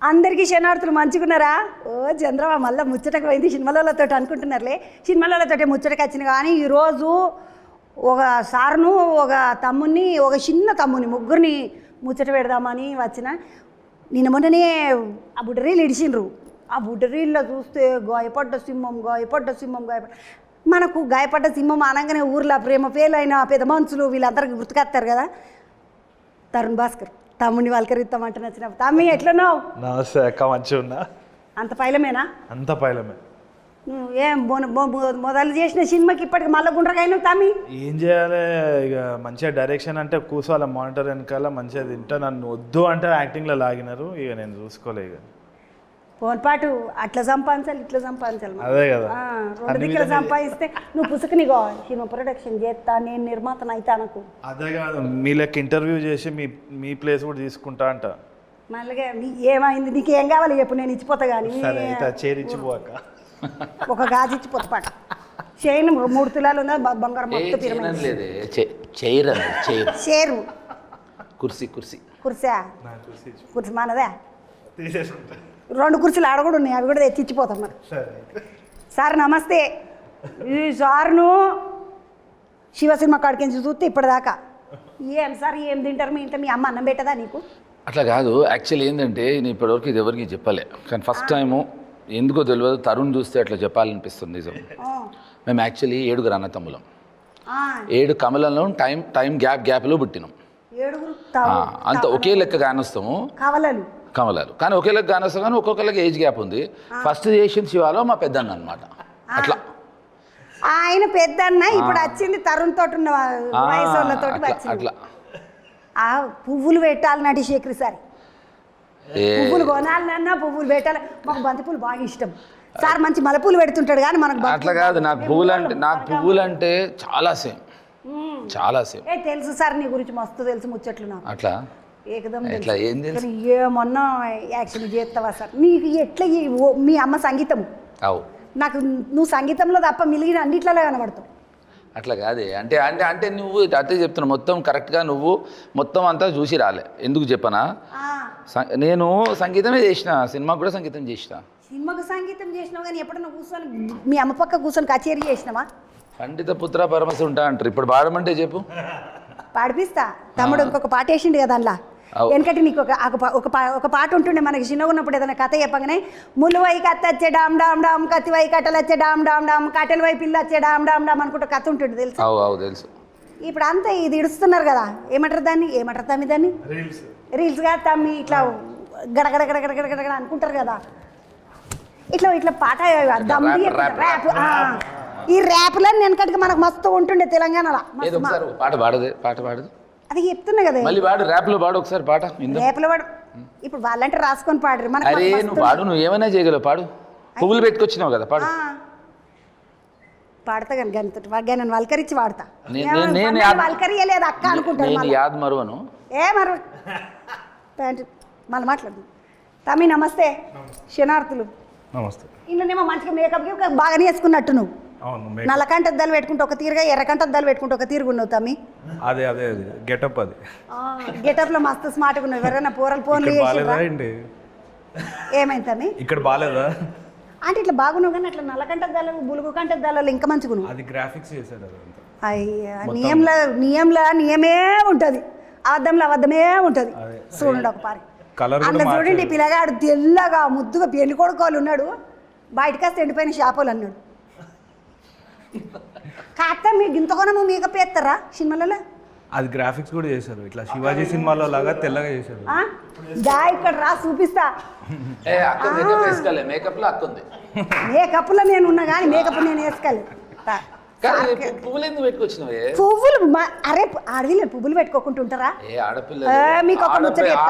అందరికీ శనార్థులు మంచుకున్నారా? ఓ చంద్రమా మళ్ళీ ముచ్చటకు పోయింది సినిమాలతో అనుకుంటున్నారులే. సినిమాలతో ముచ్చటకు వచ్చింది. కానీ ఈరోజు ఒక సార్ను ఒక తమ్ముని ఒక చిన్న తమ్ముని ముగ్గురిని ముచ్చట పెడదామని వచ్చిన. నిన్న మొన్ననే ఆ బుడ్డరీళ్ళు ఇడిచిండ్రు. ఆ బుడ్డరీళ్ళలో చూస్తే గాయపడ్డ సింహం మనకు గాయపడ్డ సింహం అనగానే ఊర్లో ప్రేమ పేలైన పెద్ద మనుషులు వీళ్ళందరికీ గుర్తుకొస్తారు కదా. తరుణ్ భాస్కర్ తమ్ముడిని వాళ్ళకరిస్తామంటే నచ్చిన. తమ్మి ఎట్లున్నావు? నమస్తే అక్క, మంచిగా ఉన్నా. అంత పైలమేనా? అంత పైలమే. ఏం మొదలు చేసిన సినిమాకి ఇప్పటికి మళ్ళీ గుండ్రగాయను తమ్మి. ఏం చేయాలి ఇక, మంచిగా డైరెక్షన్ అంటే కూర్చోవాలి మానిటర్ వెనకాల, మంచిగా తింటా. నన్ను వద్దు అంటే యాక్టింగ్లో లాగినారు, ఇక నేను చూసుకోలే. ఇక పోన్పాటు అట్లా సంపాదించాలి ఇట్లా సంపాదించాలి. అదే కదా, రెండు దిక్కులు సంపాదిస్తే నువ్వు పుసుకుని సినిమా ప్రొడక్షన్ చేస్తా, నేను నిర్మాతను అయితే అనకు. అదే కాదు, మీ లెక్క ఇంటర్వ్యూ చేసి మీ ప్లేస్ కూడా తీసుకుంటా అంట. మళ్ళీ ఏమైంది, నీకు ఏం కావాలి చెప్పు, నేను ఇచ్చిపోతా. కానీ చేరిచ్చిపోక ఒక గాజు ఇచ్చిపోతా పాట. చేయను 3 తులాలు ఉందా బంగారం మొత్తం చేరు కుర్సా మనదా? 2 కుర్చీలు ఆడ కూడా ఉన్నాయి, అవి కూడా తెచ్చిచ్చిపోతాం మరి. సార్ నమస్తే. ఈ సార్ను శివ సినిమా కాడికి చూస్తే ఇప్పటిదాకా ఏం సార్ ఏం తింటారు మీ ఇంట్లో? మీ అమ్మ అన్నం పెట్టదా నీకు? అట్లా కాదు, యాక్చువల్లీ ఏంటంటే నేను ఇప్పటివరకు ఇది ఎవరికి చెప్పలే, కానీ ఫస్ట్ టైము ఎందుకో తెలియదు తరుణ్ చూస్తే అట్లా చెప్పాలనిపిస్తుంది. నిజం, మేము యాక్చువల్లీ 7 అన్నతమ్ములం. 7 కమలంలో టైం గ్యాప్లో పుట్టినాం. అంత ఒకే లెక్క కానొస్తాము కమలాలు, కానీ ఒకే లెక్క కానొస్తాం, కానీ ఒక్కొక్కరికి ఏజ్ గ్యాప్ ఉంది. ఫస్ట్ చేసిన శివాలో మా పెద్దన్న అనమాట. అట్లా ఆయన పెద్దన్న ఇప్పుడు వచ్చింది తరుణ్ తోటి ఉన్న వయసు అట్లా. ఆ పువ్వులు పెట్టాలి నటి శేఖరి సార్, పువ్వులు కొనాలన్నా పువ్వులు పెట్టాలి. మాకు బంతి పూలు బాగా ఇష్టం సార్, మంచి మల్లెపూలు పెడుతుంటాడు. కానీ మనకు అట్లా కాదు, నాకు పువ్వులు అంటే చాలా సేమ్. తెలుసు సార్, నీ గురించి మస్తు తెలుసు ముచ్చట్లు నాకు. అట్లా ఏకదం ఎట్లా ఏం తెలుసు? ఏమన్నా యాక్షన్ చేస్తావా సార్? నీకు ఎట్లా మీ అమ్మ సంగీతం, నాకు నువ్వు సంగీతంలో తప్ప మిలిగిన అన్నిట్లలో కనబడతావు. అట్లా కాదే, అంటే అంటే అంటే నువ్వు అదే చెప్తున్నావు, మొత్తం కరెక్ట్గా నువ్వు మొత్తం అంతా చూసి రాలే. ఎందుకు చెప్పనా, నేను సంగీతమే చేసిన, సినిమాకు కూడా సంగీతం చేసిన. సినిమాకు సంగీతం చేసినావు, కానీ ఎప్పుడన్నా కూర్చొని మీ అమ్మ పక్క కూర్చొని కచేరీ చేసినావా? పండిత పుత్ర పరమశ ఉంటా అంటారు. ఇప్పుడు పాడమంటే చెప్పు, పాడిపిస్తా. తమ్ముడు ఇంకొక పాట వేసిండు కదా అందులో. ఎందుకంటే నీకు ఒక పాట ఉంటుండే మనకి చిన్నగా ఉన్నప్పుడు, ఏదైనా కథ చెప్పగానే ములువై కత్తి వచ్చే డామ్ డామ్ డామ్, కత్తివై కట్టెలు వచ్చే డామ్ డామ్ డామ్, కట్టెల వై పిల్ల వచ్చే డామ్ డామ్ డామ్ అనుకుంటే కథ ఉంటుంది తెలుసు. తెలుసు. ఇప్పుడు అంతా ఇది ఇడుస్తున్నారు కదా, ఏమంటారు తమ్మి దాన్ని? రీల్స్ కాదు తమ్మి, ఇట్లా గడగడ గడగడ గడగడ అనుకుంటారు కదా. ఇట్లా పాట ర్యాప్. ఈ ర్యాప్లో వెనకటికి మనకు మస్తు ఉంటుండే తెలంగాణలో. పాట పాడదు అది చెప్తున్నా కదా, మళ్ళీ పాడు. ర్యాప్లో పాడు ఒకసారి పాట. ర్యాప్లో పాడు. ఇప్పుడు వాళ్ళంటే రాసుకొని పాడరు. అరే నువ్వు పాడు, నువ్వు ఏమైనా చేయగలవు, పాడు. పువ్వులు పెట్టుకొచ్చినావు కదా, పాడు. పాడతా కానీ గంతో వల్కరించి పాడతా. వల్కరియలేదు అక్క అనుకుంటాను. నేను యాద్ మరువను. మళ్ళీ మాట్లాడు. తమ్మి నమస్తే. శనార్థులు. నమస్తే. ఇన్నేమో మంచిగా మేకప్ బాగానే వేసుకున్నట్టు నువ్వు. నల్లకంట అద్దాలు పెట్టుకుంటే ఒక తీరుగా, ఎర్రకంట అద్దాలు పెట్టుకుంటే ఒక తీరుగా ఉన్నావు తమ్మి. అదే గెటప్. అది గెటప్ లో మస్తు స్మార్ట్గా ఉన్నావు. ఎవరైనా ఫోన్లు ఏమైంది తమ్మి? ఇక్కడ బాగాలేదా అంటే ఇట్లా బాగున్నావు, కానీ అట్లా నల్లకంట అద్దాలు బులుగు కంట అద్దాలు ఇంకా మంచిగా ఉన్నావు. అది గ్రాఫిక్స్ చేశాడు. నియమే ఉంటుంది, అబద్ధంలో అబద్ధమే ఉంటుంది. చూడండి ఒక పారి అట్లా చూడండి. పిల్లగాడు తెల్లగా ముద్దుగా పెళ్లి కొడుకోవాలి ఉన్నాడు, బయటకు వస్తే ఎండిపోయిన షాపులు అన్నాడు. కాస్త మీరు ఇంతకన్నా నువ్వు మేకప్ వేస్తారా సినిమాలలో? అది గ్రాఫిక్స్ కూడా చేశారు, ఇట్లా శివాజీ సినిమాలో లాగా తెల్లగా చేశారు. ఇక్కడ రా చూపిస్తా. మేకప్ లో నేను ఉన్నా కానీ మేకప్ నేను వేసుకోలేదు. పువ్వులు అరే అడవిలో పువ్వులు పెట్టుకోకుండా ఉంటారా?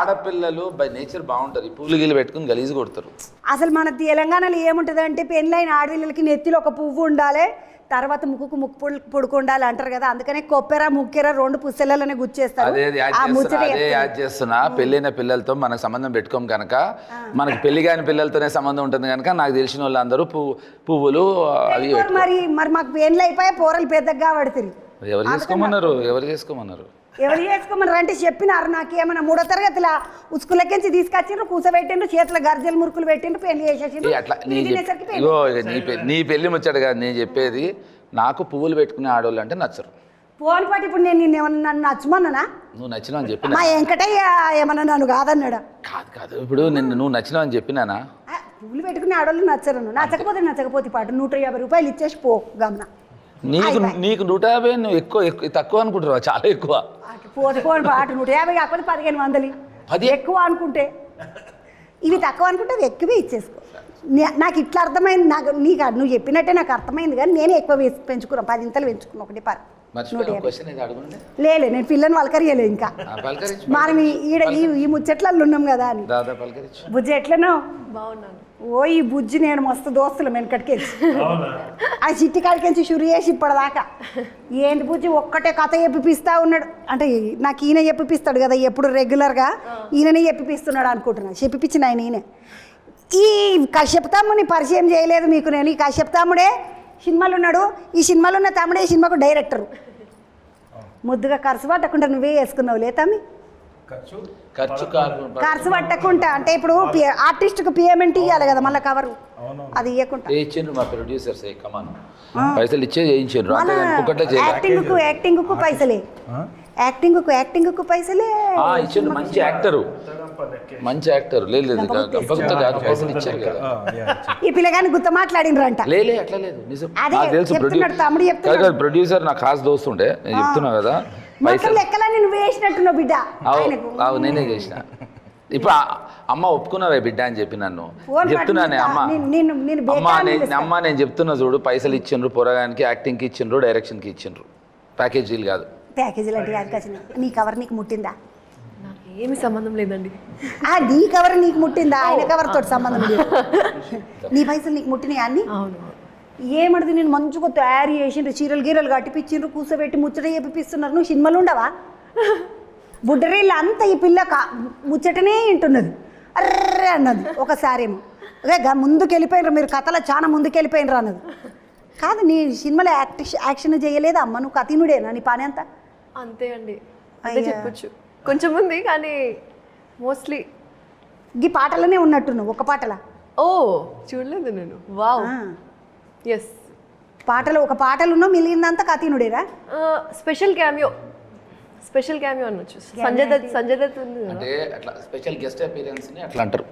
ఆడపిల్లలు బై నేచర్ బాగుంటారు, పువ్వులు గిల్లు పెట్టుకుని గలీజ్ కొడతారు. అసలు మన తెలంగాణలో ఏముంటది అంటే, పెళ్ళైన ఆడపిల్లలకి నెత్తిలో ఒక పువ్వు ఉండాలి, తర్వాత ముక్కుకు ముక్కు పొడుకు ఉండాలి అంటారు కదా. అందుకనే కొప్పెర ముక్కెర 2 పుస్తెలలోనే గుచ్చేస్తారు. అదే యాడ్ చేస్తున్నా. పెళ్ళైన పిల్లలతో మనకు సంబంధం పెట్టుకోం కనుక, మనకి పెళ్లి కాని పిల్లలతోనే సంబంధం ఉంటుంది కనుక, నాకు తెలిసిన వాళ్ళందరూ పువ్వులు అవి. మరి మాకు పెళ్ళి అయిపోయి పోరలు పెద్దగా పడుతుంది. ఎవరు చేసుకోమన్నారు? ఎవరు చేసుకోమన్నారు అంటే చెప్పినారు నాకు ఏమన్నా 3వ తరగతిలో ఉసుకులకించి తీసుకొచ్చిండ్రు కూర్చోబెట్టిండ్రు చేతుల గర్జలు మురుకులు పెట్టిండ్రు పెళ్లి చేసేసిండ్రు అట్లా తినేసరికి పెళ్లి. ఇగో ఇక నీ పెళ్ళి ముచ్చట కాదు నేను చెప్పేది. నాకు పువ్వులు పెట్టుకునే ఆడవాళ్ళు అంటే నచ్చరు. పోని పాటు ఇప్పుడు నేను నిన్ను ఏమన్నా నన్ను నచ్చమన్నానా? నువ్వు నచ్చినావు అని చెప్పినా. మా వెంకటయ్య ఏమన్నా నన్ను కాదన్నాడా? కాదు ఇప్పుడు నువ్వు నచ్చినావు అని చెప్పినానా? పువ్వులు పెట్టుకునే ఆడవాళ్ళు నచ్చరు. నచ్చకపోతే పాటు 150 రూపాయలు ఇచ్చేసి పో గమన. నీకు 150 నువ్వు ఎక్కువ తక్కువ అనుకుంటున్నావు, చాలా ఎక్కువ. పోని పాటు 150 కాకపోతే 1500 ఎక్కువ అనుకుంటే, ఇవి తక్కువ అనుకుంటే అవి ఎక్కువే ఇచ్చేసుకో. నాకు ఇట్లా అర్థమైంది. నువ్వు చెప్పినట్టే నాకు అర్థమైంది, కానీ నేనే ఎక్కువ పెంచుకున్నాను. 10 ఇంతలు పెంచుకున్నాను. 1 10. లేదు నేను పిల్లని వలకరియలే ఇంకా. మనం ఈ ముచ్చట్లలో ఉన్నాం కదా అని. బుజ్జి ఎట్లనో బాగున్నాను. ఓ ఈ బుజ్జి నేను మస్తు దోస్తులు వెనకటికెళ్ళి ఆ చిట్టి కాడికెంచి షురు చేసి ఇప్పటిదాకా ఏంటి బుజ్జి ఒక్కటే కథ చెప్పిపిస్తా ఉన్నాడు. అంటే నాకు ఈయన చెప్పిస్తాడు కదా ఎప్పుడు రెగ్యులర్గా, ఈయననే చెప్పిస్తున్నాడు అనుకుంటున్నాను. చెప్పిపించిన ఈయనే. ఈ కశ్యప్ తమ్ముని పరిచయం చేయలేదు మీకు నేను. ఈ కశ్యప్ తమ్ముడే సినిమాలు ఉన్నాడు. ఈ సినిమాలో ఉన్న తమ్ముడే ఈ సినిమాకు డైరెక్టరు. ముద్దుగా ఖర్చు పట్టకుండా నువ్వే వేసుకున్నావు లే తమ్మి. ఖర్చు పట్టకుండా అంటే ఇప్పుడు ఆర్టిస్ట్కి పేమెంట్ ఇవ్వాలి కదా మళ్ళీ కవరు, అది ఇవ్వకుండా ఇచ్చిండ్రు మా ప్రొడ్యూసర్స్. పైసలు ఇచ్చే చేయించారు. యాక్టింగ్కు పైసలే, యాక్టింగ్కు పైసలే ఇచ్చిండ్రు. మంచి యాక్టర్ లేదు పైసలు ఇచ్చారు కదా. ఈ పిల్లగాని గుత్త మాట్లాడినరంట. లేలే అట్లా లేదు, నిజం నాకు తెలుసు. తమ్ముడు చెప్తున్నాడు. ప్రొడ్యూసర్ నా ఖాస్ దోస్తుండే, నేను చెప్తున్నా కదా. లెక్కలన్నీ నువ్వు వేసినట్టున్నావు బిడ్డ. నేనే చేసిన. ఇప్పుడు అమ్మ ఒప్పుకున్నావే బిడ్డ అని చెప్పి నన్ను చెప్తున్నానే. అమ్మ నేను చెప్తున్నా చూడు, పైసలు ఇచ్చిండ్రు పొరగానికి, యాక్టింగ్కి ఇచ్చిండ్రు, డైరెక్షన్కి ఇచ్చిండ్రు, ప్యాకేజీలు కాదు. ప్యాకేజీలు అంటే కాదు కదా. నీ కవర్ నీకు ముట్టిందా? నాకు ఏమి సంబంధం లేదండి. నీ కవర్ నీకు ముట్టిందా? ఆయన కవర్ తోటి సంబంధం లేదు. నీ పైసలు నీకు ముట్టినాయి అన్ని. అవును. ఏమడిది నేను మంచిగా తయారు చేసిండ్రు, చీరలు గీరలు కట్టిపించిండ్రు, కూర్చోబెట్టి ముచ్చట చెప్పిస్తున్నారు. నువ్వు సినిమాలు ఉండవా? బుడ్డరీళ్ళు అంతా ఈ పిల్ల ముచ్చటనే వింటున్నది. అర్రే అన్నది ఒకసారేమో. ముందుకు వెళ్ళిపోయినరు మీరు, కథలో చాలా ముందుకు వెళ్ళిపోయినరు అన్నది. కాదు నీ సినిమాలో యాక్షన్ చేయలేదు అమ్మ, నువ్వు కథీనుడేనా నీ పని అంతా? అంతే అండి, అంతే చెప్పొచ్చు. కొంచెం ఉంది కానీ మోస్ట్లీ ఈ పాటలోనే ఉన్నట్టున్నావు. ఒక పాటలా? ఓ చూడలేదు నేను. Wow, yes. ఒక పాటలు ఉన్నావు, మిగిలిందంతా కథీనుడేరా? స్పెషల్ క్యామియో అనొచ్చు. సంజయ్ దత్ ఉంది కదా. అంటే అట్లా స్పెషల్ గెస్ట్ అపీరెన్స్ ని అట్లా అంటారు.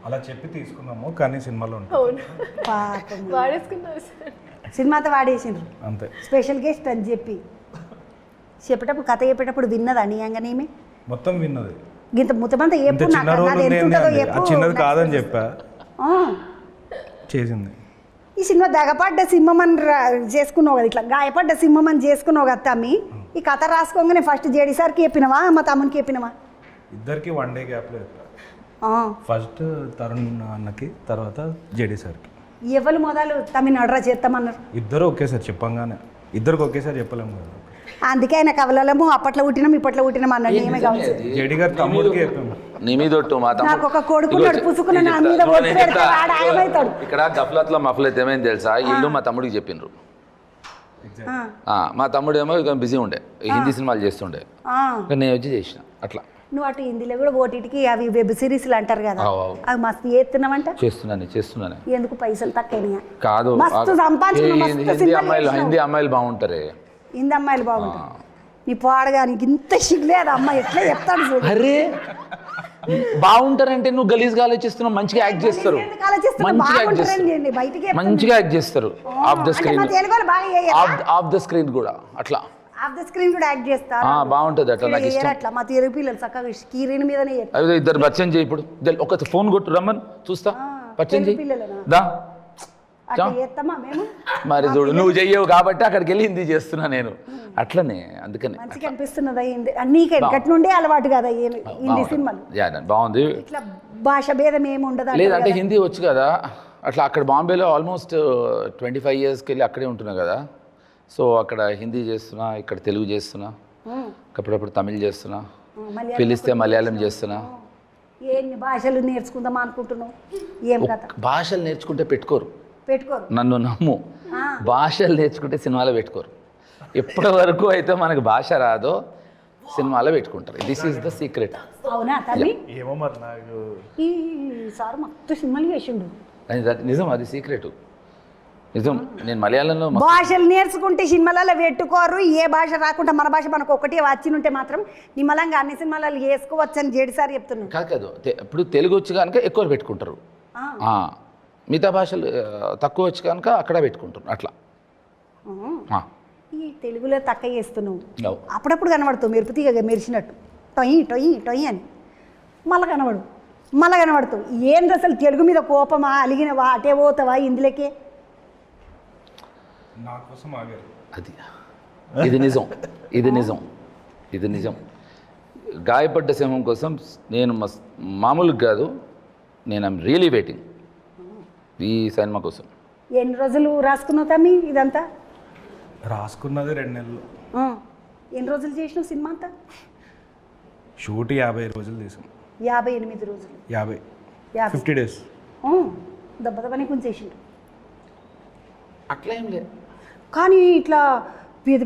అలా చెప్పి తీసుకున్నాము కానీ సినిమాలో వాడేసుకున్నారు సినిమాతో వాడేసిండ్రు అంతే. స్పెషల్ గెస్ట్ అని చెప్పేటప్పుడు కథ చెప్పేటప్పుడు విన్నదా నీయంగానేమి? మొత్తం విన్నది. ఇంత ముత్తమంతా ఎప్పుడు చిన్నది కాదని చెప్పా, చేసింది. ఈ సినిమా దగపడ్డ సింహమని చేసుకున్నావు కదా, ఇట్లా గాయపడ్డ సింహమని చేసుకున్నావు కదా తమ్మి. ఈ కథ రాసుకోగానే ఫస్ట్ జేడి సార్కి చెప్పినవా మా తమ్మునికి చెప్పినవా? ఇద్దరికి 1 డే గ్యాప్లో చెప్పా. ఫస్ట్ తరుణ్ అన్నకి, తర్వాత జేడి సార్కి. ఎవరు మొదలు తమిళనాడు చేస్తామన్నారు? ఇద్దరు ఒకేసారి చెప్పంగానే, ఇద్దరికి ఒకేసారి చెప్పలేము కదా. అందుకే ఆయన కవలము అప్పట్లో పుట్టినాం ఇప్పట్లో పుట్టినాం అన్నాడు. ఏమే కావచ్చు జేడి గారు తమ్ముడికి చెప్పాము. నీ మీద నాకు ఒక కొడుకు పుసుకున్న నా మీద ఆయమవుతాడు. ఇక్కడ గఫ్లత్లో మఫ్లత్ ఏమైంది తెలుసా? ఇల్లు మా తమ్ముడికి చెప్పిండ్రు. మా తమ్ముడు ఏమో ఇక బిజీ ఉండే, హిందీ సినిమాలు చేస్తుండే, నేను వచ్చి చేసిన అట్లా. నువ్వు అటు హిందీలో కూడా ఓటీటీకి అవి వెబ్ సిరీస్లు అంటారు కదా, అవి మస్తు చేస్తున్నావంట. చేస్తున్నాను. ఎందుకు పైసలు తక్కువ కాదు, హిందీ అమ్మాయిలు బాగుంటారే. హిందీ అమ్మాయిలు బాగుంటారు. నీ పాడగా నీకు ఇంత సిగ్గులేదు అమ్మ, ఎట్లా చెప్తాడు. అరే బాగుంటారంటే నువ్వు గలీజ్గా ఆలోచిస్తున్నావు. మంచిగా యాక్ట్ చేస్తారు, మంచిగా యాక్ట్ చేస్తారు. ఆఫ్ ద స్క్రీన్ కూడా అట్లా యాక్ట్ చేస్తారు. బాగుంటుంది అట్లా. నాకు ఇష్టం అట్లా మా తెలుగు పిల్లలు చక్కగా స్క్రీన్ మీదనే అదే. ఇద్దరు పరిచయం చేయి ఇప్పుడు. ఒక ఫోన్ కొట్టు, రమ్మని చూస్తా, పరిచయం చేయి. దా మరి చూడు, నువ్వు చెయ్యవు కాబట్టి అక్కడికి వెళ్ళి హిందీ చేస్తున్నా నేను అట్లనే. అందుకనే మంచిగా అనిపిస్తున్నదా నీకే గట్టి నుండే అలవాటు కదా హిందీ సినిమాలు. బాగుంది. ఇట్లా భాష భేదం ఏమి ఉండదు. లేదంటే హిందీ వచ్చు కదా అట్లా. అక్కడ బాంబేలో ఆల్మోస్ట్ 25 yearsకి వెళ్ళి అక్కడే ఉంటున్నా కదా. సో అక్కడ హిందీ చేస్తున్నా, ఇక్కడ తెలుగు చేస్తున్నా, అప్పుడప్పుడు తమిళ్ చేస్తున్నా, పిలిస్తే మలయాళం చేస్తున్నా. ఎన్ని భాషలు నేర్చుకుందాం అనుకుంటున్నావు? ఏం కదా భాషలు నేర్చుకుంటే పెట్టుకోరు, నన్ను నమ్ము. భాషలు నేర్చుకుంటే సినిమాలో పెట్టుకోరు. ఎప్పటి వరకు అయితే మనకు భాష రాదో సినిమాలో పెట్టుకుంటారు. This is the secret. అవునా తమ్మి? ఏమో మరి నాకు ఈ సార్ మొత్తం సినిమాలు చేసిండు. నిజం, అది సీక్రెట్ నిజం. నేను మలయాళంలో భాషలు నేర్చుకుంటే సినిమాలలో పెట్టుకోరు. ఏ భాష రాకుండా మన భాష మనకు ఒకటి వచ్చినుంటే మాత్రం నిమ్మలంగా అన్ని సినిమాలలో వేసుకోవచ్చు అని జేడి సార్ చెప్తున్నాను. కాదు ఇప్పుడు తెలుగు వచ్చి కనుక ఎక్కువ పెట్టుకుంటారు, మిగతా భాషలు తక్కువ వచ్చి కనుక అక్కడ పెట్టుకుంటారు అట్లా. ఈ తెలుగులో తక్కువ చేస్తున్నావు, అవు. అప్పుడప్పుడు కనబడుతావు మెరుపుతీగ మెరిచినట్టు టొయ్యి టొయ్యి టొయ్యి అని. మళ్ళీ కనబడుతావు. ఏంది అసలు తెలుగు మీద కోపమా, అలిగినవా, అటే పోతావా ఇందులోకే? నా కోసం ఆగారు. అది ఇది నిజం, ఇది నిజం. గాయపడ్డ సింహం కోసం నేను మామూలుగా కాదు, నేను ఐమ్ రియలీ వెయిటింగ్ ఈ సినిమా కోసం. ఎన్ని రోజులు రాసుకున్నావు తమ్మి ఇదంతా? రాసుకున్నది 2 నెలలు. ఎన్ని రోజులు చేసినావు సినిమా అంతా? షూట్ 50 రోజులు తీసాం. 58 రోజులు. 50 డేస్. దెబ్బని కొంచెం అట్లా ఏం లేదు. కానీ ఇట్లా పెద్ద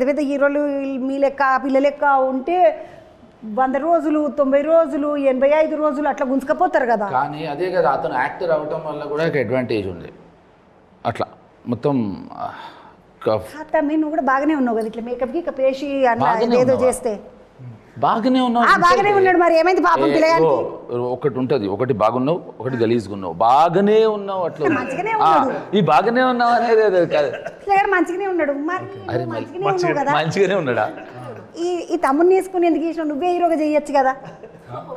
పెద్ద హీరోలు మీ లెక్క పిల్ల లెక్క ఉంటే 100 రోజులు 90 రోజులు 85 రోజులు అట్లా గుంజుకపోతారు కదా. కానీ అదే కదా, అతను యాక్టర్ అవటం వల్ల కూడా ఒక అడ్వాంటేజ్ ఉంది. అట్లా మొత్తం నువ్వు కూడా బాగానే ఉన్నావు కదా, ఇట్లా మేకప్కి ఇక పేసి అట్లా ఏదో చేస్తే బాగానే బాగానే ఉన్నాడు. మరి ఏమైంది పాపం పిల్లగానికి? ఒకటి ఉంటుంది, ఒకటి బాగున్నావు, ఒకటి గలీజ్గున్నావు. బాగానే ఉన్నావు అట్లా. మంచిగానే ఉన్నాడు. ఈ బాగానే ఉన్నావు అనేది కాదు, పిల్లగాడు మంచిగానే ఉన్నాడు. మరి మంచిగానే ఉన్నావు కదా. మంచిగానే ఉన్నాడా? ఈ తమ్ముడిని వేసుకుని ఎందుకు చేసినావు? నువ్వే హీరోగా చేయొచ్చు కదా.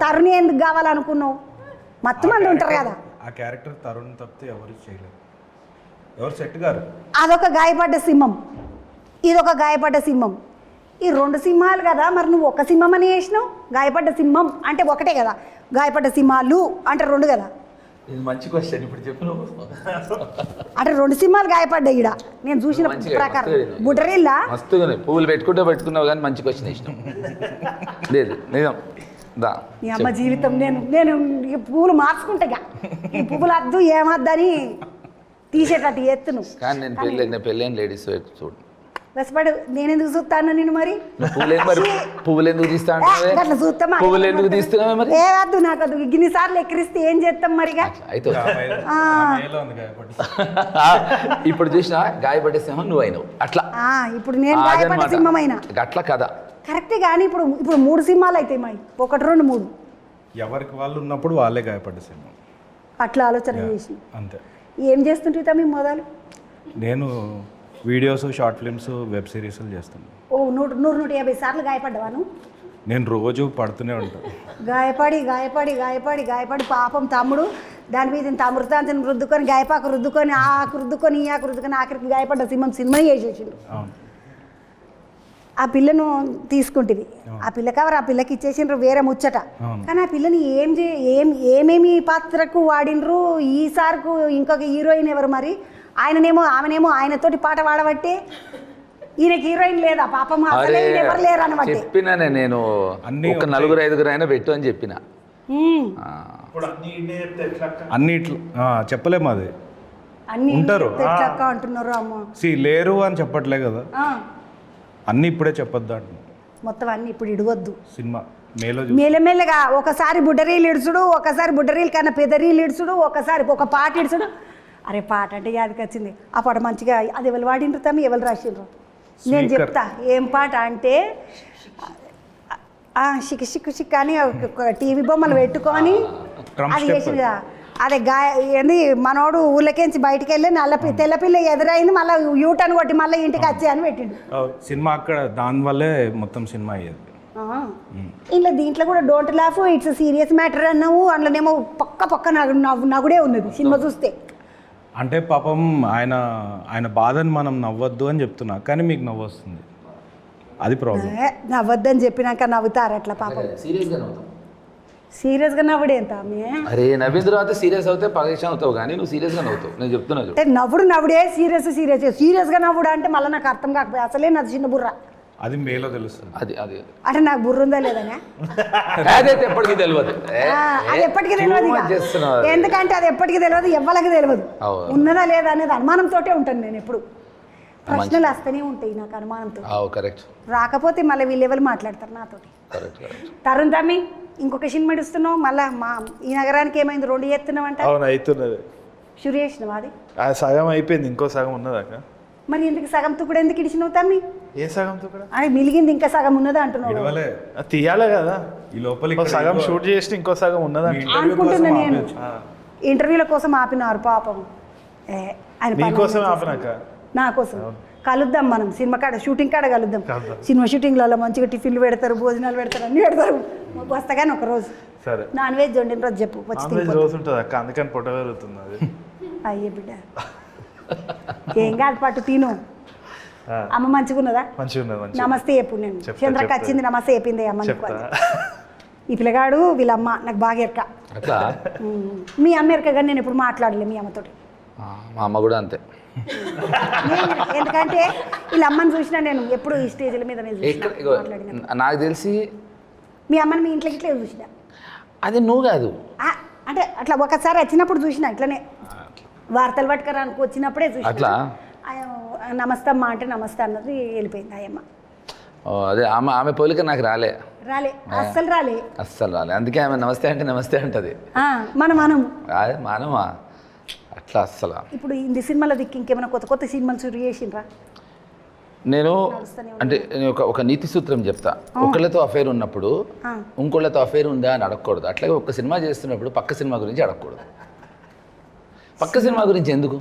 తరుణి ఎందుకు కావాలనుకున్నావు? మొత్తం మంది ఉంటారు కదా. ఆ క్యారెక్టర్ తరుణ్ తప్పితే ఎవరు చేయలేరు, ఎవరు సెట్ గారు. అదొక గాయపడ్డ సింహం, ఇదొక గాయపడ్డ సింహం. ఈ 2 సింహాలు కదా. మరి నువ్వు ఒక సింహం అని వేసినావు. గాయపడ్డ సింహం అంటే ఒకటే కదా, గాయపడ్డ సింహాలు అంటే 2 కదా. ఇది మంచి క్వశ్చన్ ఇప్పుడు చెప్పు. అంటే 2 సింహాలు గాయపడ్డాయి ఇక్కడ నేను చూసిన ప్రకారం. బుడ్డరిల్లా మస్తుగానే పువ్వులు పెట్టుకున్నావు కానీ మంచి క్వశ్చన్ ఇష్టం లేదు. నిజం దా నీ అమ్మ జీవితం. నేను ఈ పువ్వులు మార్చుకుంటా, ఈ పువ్వులు వద్దు ఏమద్దని తీసేటట్టు ఎత్తును. కానీ నేను పెళ్ళైన లేడీస్ చూడు వెసపడు. నేను ఎందుకు చూస్తాను నేను? మరి పువ్వులు ఎందుకు తీస్తా? అట్లా చూస్తామా? పువ్వులు ఎందుకు తీస్తున్నావు? మరి ఏ వద్దు నాకు వద్దు. ఇన్నిసార్లు ఎక్కిరిస్తే ఏం చేస్తాం మరిగా? అయితే ఇప్పుడు చూసిన గాయపడే సింహం నువ్వు అయినావు అట్లా. ఇప్పుడు నేను గాయపడ్డ సింహం అయినా అట్లా కదా. కరెక్టే. కానీ ఇప్పుడు 3 సింహాలు అవుతాయి మావి. 1 2 3 ఎవరికి వాళ్ళు ఉన్నప్పుడు వాళ్ళే గాయపడ్డ సింహం. అట్లా ఆలోచన చేసి అంతే. ఏం చేస్తుంటే తమ్మి మొదలు? నేను వీడియోస్, షార్ట్ ఫిల్మ్స్, వెబ్ సిరీస్లు చేస్తాను. 100-150 సార్లు గాయపడ్డావాను? నేను రోజు పడుతూనే ఉంటాను. గాయపడి పాపం తమ్ముడు దాని మీద ఇంత అమృతాంతం రుద్దుకొని, గాయపాకు రుద్దుకొని, ఆకు రుద్దుకొని, ఈ ఆకు రుద్దుకొని ఆఖరికి గాయపడ్డ సింహం సినిమా చేసేసిండు. ఆ పిల్లను తీసుకుంటుంది. ఆ పిల్ల కవర్ ఆ పిల్లకి ఇచ్చేసిండ్రు వేరే ముచ్చట. కానీ ఆ పిల్లని ఏమేమి పాత్రకు వాడినరు. ఈసారికి ఇంకొక హీరోయిన్ ఎవరు మరి? ఆమెనేమో ఆయనతోటి పాట పాడబట్టే ఈయనకి హీరోయిన్ లేదా పాపం? అసలే ఎవరు లేరు అనమాట. చెప్పినానే నేను ఒక 4-5 అయినా పెట్టు అని చెప్పిన. అన్ని చెప్పలేము, అది అన్ని ఉంటారు అంటున్నారు. అమ్మ లేరు అని చెప్పట్లే కదా, అన్ని ఇప్పుడే చెప్పొద్దు అంటున్నారు. మొత్తం అన్ని ఇప్పుడు ఇడవద్దు. సినిమా మెల్లమెల్లగా ఒకసారి బుడ్డరీలు ఇడుచుడు, ఒకసారి బుడ్డరీలు కన్నా పెద్దరీలు ఇడుచుడు, ఒకసారి ఒక పాట ఇడుచుడు. అరే పాట అంటే యాదికి వచ్చింది. ఆ పాట మంచిగా అది ఎవరు వాడిండ్రు తమ్మి, ఎవరు రాసిండ్రు? నేను చెప్తా ఏం పాట అంటే, షిక్ షిక్ షిక్ అని టీవీ బొమ్మలు పెట్టుకొని అది చేసింది కదా. అదే ఏంది మనోడు ఊళ్ళకేంచి బయటికి వెళ్ళి తెల్లపిల్ల ఎదురైంది, మళ్ళీ యూటర్న్ కొట్టి మళ్ళీ ఇంటికి వచ్చి అని పెట్టిండు సినిమా. అక్కడ దానివల్లే మొత్తం సినిమా అయ్యేది. ఇలా దీంట్లో కూడా don't laugh, it's serious matter అన్నావు. అందులోనేమో పక్క నవ్వుడే ఉన్నది సినిమా చూస్తే. అంటే పాపం ఆయన బాధని మనం నవ్వద్దు అని చెప్తున్నా, కానీ మీకు నవ్వు వస్తుంది, అది ప్రాబ్లం. నవ్వద్దని చెప్పినాక నవ్వుతారు అట్లా పాపం. సీరియస్గా నవ్వుడేంత? అరే నవ్విన తర్వాత సీరియస్ అవుతే పరేషాన్ అవుతావు, కానీ నువ్వు సీరియస్గా నవ్వుతావు. నేను చెప్తున్నా అంటే నవ్వుడే సీరియస్గా నవ్వుడా అంటే మళ్ళీ నాకు అర్థం కాకపోయి. అసలే నాది చిన్న బుర్ర, అది మేలో తెలుస్తుంది. అది అంటే నాకు బుర్ర ఉందా లేదనే అదైతే ఎప్పటికీ తెలియదు. అది ఎప్పటికీ తెలియదు, ఎందుకంటే అది ఎప్పటికీ తెలియదు, ఎవ్వరికి తెలియదు. ఉన్నదా లేదా అనేది అనుమానంతో ఉంటాను నేను ఎప్పుడు. ప్రశ్నలు వస్తూనే ఉంటాయి నాకు అనుమానంతో. కరెక్ట్ రాకపోతే మళ్ళీ వీళ్ళెవరు మాట్లాడతారు నాతోటి. Correct correct. తరుణ్ తమ్మి ఇంకొక సినిమా ఇస్తున్నావు మళ్ళీ మా ఈ నగరానికి ఏమైంది 2 చేస్తున్నావు అంట. అవును అవుతున్నది. షురు చేసినావు అది? ఆ సగం అయిపోయింది, ఇంకో సగం ఉన్నదాక. మరి ఎందుకు సగంతో కూడా ఎందుకు ఇడిచినావు తమ్మి? ఏ సగంతో కూడా అరే మిలిగింది ఇంకా సగం ఉన్నదా అంటున్నావు. తీయాలి కదా, ఈ లోపల ఒక సగం షూట్ చేసి ఇంకో సగం ఉన్నదంట. అనుకుంటున్నా నేను. ఇంటర్వ్యూల కోసం ఆపినారు పాపం. ఆయన నీకోసం ఆపినాక నా కోసం కలుద్దాం మనం సినిమా కాడ, షూటింగ్ కాడ కలుద్దాం. సినిమా షూటింగ్లలో మంచిగా టిఫిన్లు పెడతారు, భోజనాలు పెడతారు, అన్నీ పెడతారు. వస్తాగాని ఒక రోజు సరే నాన్ వెజ్ వండిన రోజు చెప్పు వచ్చి నాన్ వెజ్ రోజు ఉంటుంది అక్క, అందుకని పొట్ట పెరుగుతుంది అది. అయ్యే బిడ్డ ఏం కాదు పట్టు తిను. అమ్మ మంచిగా ఉన్నదా? మంచిగా ఉన్నది మంచిగా. నమస్తే చెప్పు. నేను చెప్తా, చంద్రకి చెప్తా. వచ్చింది నమస్తే చెప్పింది అమ్మ నీకు చెప్తా. అని. ఈ పిల్లగాడు వీళ్ళమ్మ నాకు బాగా ఎరక. అట్లా మీ అమ్మ ఎరక కానీ నేను ఎప్పుడు మాట్లాడలే మీ అమ్మతోటి. మా అమ్మ కూడా అంతే. ఎందుకంటే వీళ్ళ అమ్మని చూసినా నేను ఎప్పుడు ఈ స్టేజ్ల మీద ఎక్కడ ఇగో, నాకు తెలిసి మీ అమ్మని మీ ఇంట్లోకి ఇట్లా చూసిన. అది నువ్వు కాదు. అంటే అట్లా ఒకసారి వచ్చినప్పుడు చూసిన ఇట్లనే వార్తలు పట్టుకరానికి వచ్చినప్పుడే చూసిన. అట్లా నమస్తే అమ్మ అంటే నమస్తే అన్నది వెళ్ళిపోయింది ఆయమ్మ. అదే ఆమె పోలిక నాకు రాలే రాలే అస్సలు రాలే. అస్సలు రాలే. అందుకే ఆమె నమస్తే అంటే నమస్తే అంటది. మనం అదే మానవా అట్లా అస్సలు. ఇప్పుడు హిందీ సినిమాల దిక్కు ఇంకేమైనా కొత్త కొత్త సినిమాలు షురు చేసిండ్రా? నేను అంటే నేను ఒక నీతి సూత్రం చెప్తా. ఒకళ్ళతో అఫేర్ ఉన్నప్పుడు ఇంకోళ్ళతో అఫేర్ ఉందా అని అడగకూడదు. అట్లాగే ఒక సినిమా చేస్తున్నప్పుడు పక్క సినిమా గురించి అడగకూడదు. పక్క సినిమా గురించి ఎందుకు?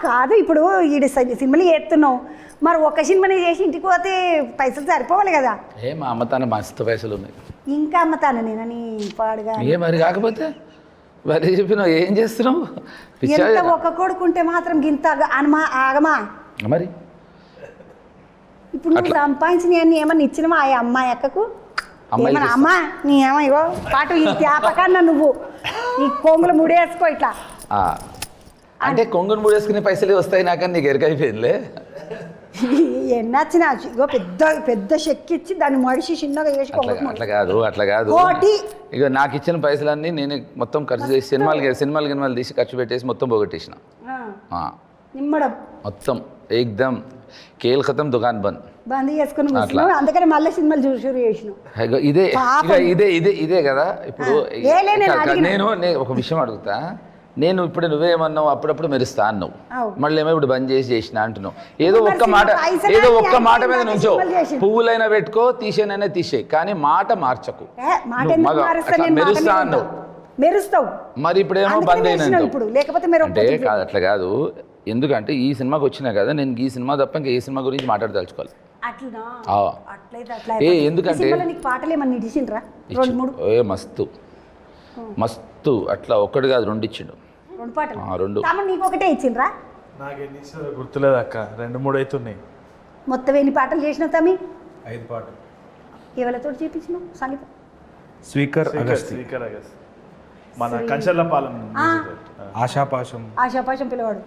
కాదు, ఇప్పుడు ఈ సినిమాలు చేస్తున్నావు, మరి ఒక సినిమాని చేసి ఇంటికి పోతే పైసలు సరిపోవాలి కదా. మా అమ్మతాన మస్తు పైసలు ఉన్నాయి. ఇంకా అమ్మతాను నేనని పాడుగా. మరి కాకపోతే మరి చెప్పినావు ఏం చేస్తున్నావు? ఎంత ఒక కొడుకుంటే మాత్రం గింత ఆగమా? మరి ఇప్పుడు నువ్వు సంపాదించిన అన్ని ఏమన్నా ఇచ్చినవా ఆ అమ్మాయి అక్కకు? ఏమన్నా అమ్మా నీ ఏమో ఇగో పాటు ఈ త్యాపకాన్న నువ్వు ఈ కొంగులు ముడేసుకో ఇట్లా. అంటే కొంగును ముడేసుకునే పైసలే వస్తాయి నాకని నీకు ఎరకైపోయిందిలే. ఎన్నొచ్చినా ఇగో పెద్ద పెద్ద చెక్కి ఇచ్చి దాన్ని మడిచి చిన్నగా చేసి అట్లా కాదు. ఇక నాకు ఇచ్చిన పైసలన్నీ నేను మొత్తం ఖర్చు చేసి సినిమాలు తీసి ఖర్చు పెట్టేసి మొత్తం పోగొట్టేసిన. నిమ్మడం మొత్తం ఏకదమ్ కేల్ ఖతం దుకాన్ బంద్ చేసుకుని అందుకని మళ్ళీ సినిమాలు చూసి చేసిన. ఇదే కదా. ఇప్పుడు నేను ఒక విషయం అడుగుతా. నేను ఇప్పుడు నువ్వేమన్నావు అప్పుడప్పుడు మెరుస్తా అన్నావు, మళ్ళీ ఏమో ఇప్పుడు బంద్ చేసిన అంటున్నావు. ఏదో ఒక్క మాట మీద నుంచో పువ్వులైనా పెట్టుకో తీసేనైనా తీసేయి, కానీ మాట మార్చకు. మెరుస్తా అన్నావు, మెరుస్తావు. మరి ఇప్పుడేమో బంద్ అయినా అంటే కాదు. అట్లా కాదు. ఎందుకంటే ఈ సినిమాకి వచ్చినా కదా, నేను ఈ సినిమా తప్ప ఇంకా ఏ సినిమా గురించి మాట్లాడదలుచుకోవాలి. ఎందుకంటే మస్తు అట్లా ఒక్కటి కాదు 2 ఇచ్చిండు. 2 ఒకటే ఇచ్చిండ్రా? నాకు ఎన్ని ఇచ్చారో గుర్తులేదు అక్క, 2-3 అవుతున్నాయి. మొత్తం ఎన్ని పాటలు చేసినావు తమ్మి? 5 పాటలు. ఎవరితో చేపించినావు సంగీతం? స్పీకర్ మన కంచర్లపాలెం ఆశాపాశం పిల్లవాడు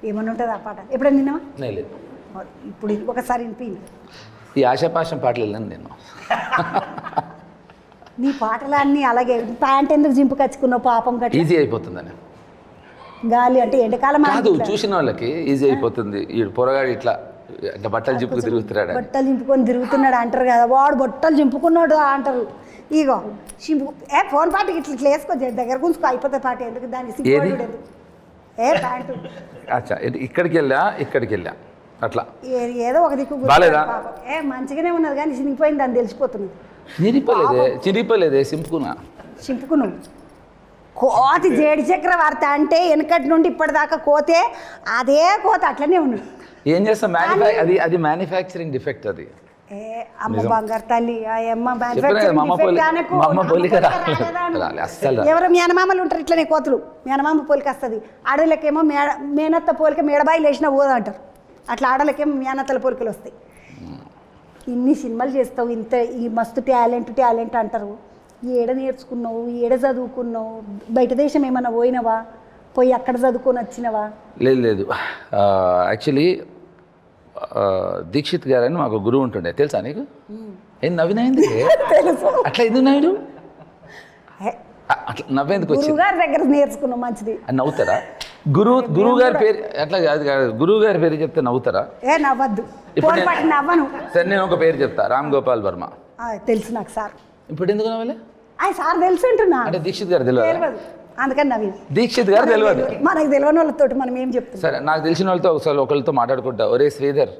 ఏమన్నా ఉంటుంది ఆ పాట ఎప్పుడైనా విన్నావా? లేదు. ఇప్పుడు ఒకసారి వినిపి. ఈ ఆశాపాశం పాటలు వెళ్ళాను నేను. నీ పాటలన్నీ అలాగే. ప్యాంట్ ఎందుకు జింపు కచ్చుకున్నావు పాపం? గట్ల ఈజీ అయిపోతుందని. గాలి అంటే ఎండకాలం కాదు, చూసిన వాళ్ళకి ఈజీ అయిపోతుంది. ఈ పొరగాడు ఇట్లా బట్టలు జింపుకు తిరుగుతున్నాడు, బట్టలు జింపుకొని తిరుగుతున్నాడు అంటారు కదా. వాడు బట్టలు జింపుకున్నాడు అంటారు. ఇగో చింపు ఫోన్ పాటకి ఇట్లా వేసుకో, దగ్గర గుంచుకో అయిపోతే పాట. ఎందుకు దాన్ని ప్యాంటు అచ్చా ఇక్కడికి వెళ్ళా అట్లా ఏదో ఒక దిక్కు బాలేదా? మంచిగానే ఉన్నది కానీ చినిగిపోయింది అని తెలిసిపోతుంది. చిరిగిపోలేదే సింపుకున్నా కోతి జేడి చక్రవర్తి అంటే వెనకటి నుండి ఇప్పటిదాకా కోతే అదే కోత అట్లనే ఉన్నాడు. ఏం చేస్తాం? అది మ్యానుఫ్యాక్చరింగ్ డిఫెక్ట్. అది అమ్మ బంగారు తల్లి ఎవరు మేనమామలు ఉంటారు ఇట్లనే కోతులు. మేనమామ పోలిక వస్తుంది. ఆడలకేమో మేనత్త పోలిక మేడబాయిలు వేసినా పోదంటారు. అట్లా ఆడలకేమో మేనత్తల పోలికలు వస్తాయి. ఇన్ని సినిమాలు చేస్తావు, ఇంత ఈ మస్తు టాలెంట్ అంటారు. ఏడ నేర్చుకున్నావు, ఏడ చదువుకున్నావు? బయట దేశం ఏమన్నా పోయినావా? పోయి అక్కడ చదువుకొని వచ్చినవా? లేదు. యాక్చువల్లీ దీక్షిత్ గారు అని మాకు గురువు ఉంటుండే, తెలుసా నీకు? ఏం నవ్వినాయింది? అట్లా ఎందుకు నవ్వుడు? అట్లా నవ్వేందుకు వచ్చింది? దగ్గర నేర్చుకున్నావు మంచిది. నవ్వుతారా? గురువు గారి పేరు అట్లా కాదు కాదు, గురువు గారి పేరు చెప్తే నవ్వుతారా? ఏ నవ్వద్దు, ఇప్పుడు ఫోన్ పట్టి నవ్వను. సరే నేను ఒక పేరు చెప్తా, రామ్ గోపాల్ వర్మ. తెలుసు నాకు సార్. ఇప్పుడు ఎందుకు నవ్వలే? సార్ తెలుసు అంటున్నా. అంటే దీక్షిత్ గారు తెలియదు, తెలియదు అందుకని నవీన్. దీక్షిత్ గారు తెలియదు. మనకు తెలియని వాళ్ళతో మనం ఏం చెప్తాం? సరే నాకు తెలిసిన వాళ్ళతో ఒకసారి ఒకరితో మాట్లాడుకుంటా, ఒరే శ్రీధర్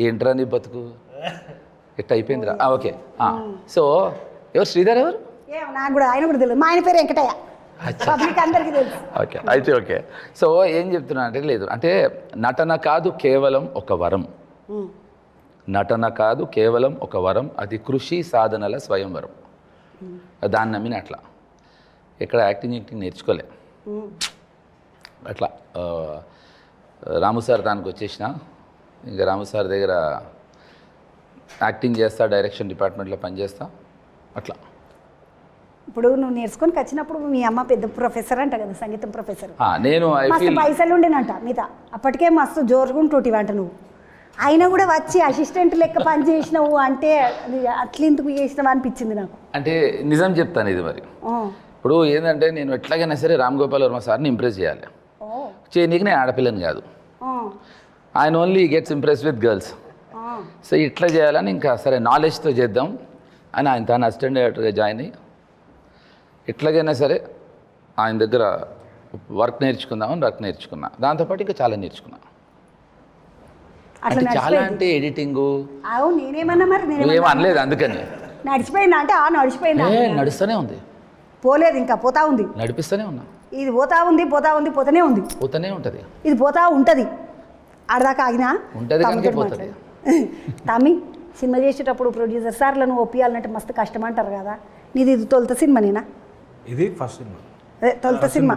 ఏంట్రా నీ బతుకు ఎట్ట అయిపోయిందిరా. ఓకే, సో ఎవరు శ్రీధర్ ఎవరు? నాకు కూడా ఆయన కూడా తెలియదు. మా ఆయన పేరు వెంకటయ్య, పబ్లిక్ అందరికీ తెలుసు. ఓకే అయితే ఓకే. సో ఏం చెప్తున్నా అంటే లేదు అంటే నటన కాదు కేవలం ఒక వరం, నటన కాదు కేవలం ఒక వరం, అది కృషి సాధనల స్వయంవరం. దాన్ని నమ్మిన అట్లా ఎక్కడ యాక్టింగ్ నేర్చుకోలే అట్లా. రాము సార్ దానికి వచ్చేసిన, ఇంకా రాము సార్ దగ్గర యాక్టింగ్ చేస్తా, డైరెక్షన్ డిపార్ట్మెంట్లో పనిచేస్తా అట్లా. ఇప్పుడు నువ్వు నేర్చుకొని వచ్చినప్పుడు మీ అమ్మ పెద్ద ప్రొఫెసర్ అంట కదా, సంగీతం ప్రొఫెసర్. నేను మస్తు పైసలు ఉండేనంట మీద, అప్పటికే మస్తు జోరుగుంటుంటివి అంట నువ్వు. అయినా కూడా వచ్చి అసిస్టెంట్ లెక్క పని చేసినావు అంటే అట్లెందుకు చేసినావు అనిపించింది నాకు. అంటే నిజం చెప్తాను ఇది మరి. ఇప్పుడు ఏంటంటే నేను ఎట్లాగైనా సరే రామ్ గోపాల్ వర్మ సార్ని ఇంప్రెస్ చేయాలి. చేయనీకి నేను ఆడపిల్లని కాదు, ఆయన only gets impress with girls. So ఇట్లా చేయాలని ఇంకా సరే నాలెడ్జ్తో చేద్దాం అని ఆయన తన అసిస్టెంట్ డైరెక్టర్గా జాయిన్ అయ్యి ఎట్లాగైనా సరే ఆయన దగ్గర వర్క్ నేర్చుకుందామని నేర్చుకున్నా. దాంతోపాటు ఇంకా చాలా నేర్చుకున్నా. అంటే చాలా అంటే ఎడిటింగు నేనేమన్నా మరి నువ్వేమో అనలేదు అందుకని. నడిచిపోయిందా అంటే నడిచిపోయిందా? నడుస్తూనే ఉంది, పోలేదు ఇంకా పోతా ఉంది, నడిపిస్తూనే ఉన్నా. ఇది పోతా ఉంది పోతూనే ఉంది, పోతూనే ఉంటుంది, ఇది పోతా ఉంటుంది. ఆడదాకా ఆగినా ఉంటుంది కనుక పోతుంది. తమ్మి సినిమా చేసేటప్పుడు ప్రొడ్యూసర్ సార్లను ఒప్పియాలంటే మస్తు కష్టం అంటారు కదా. నీది ఇది తొలుత సినిమానేనా? ఇది ఫస్ట్ సినిమా. అదే తొలుత సినిమా.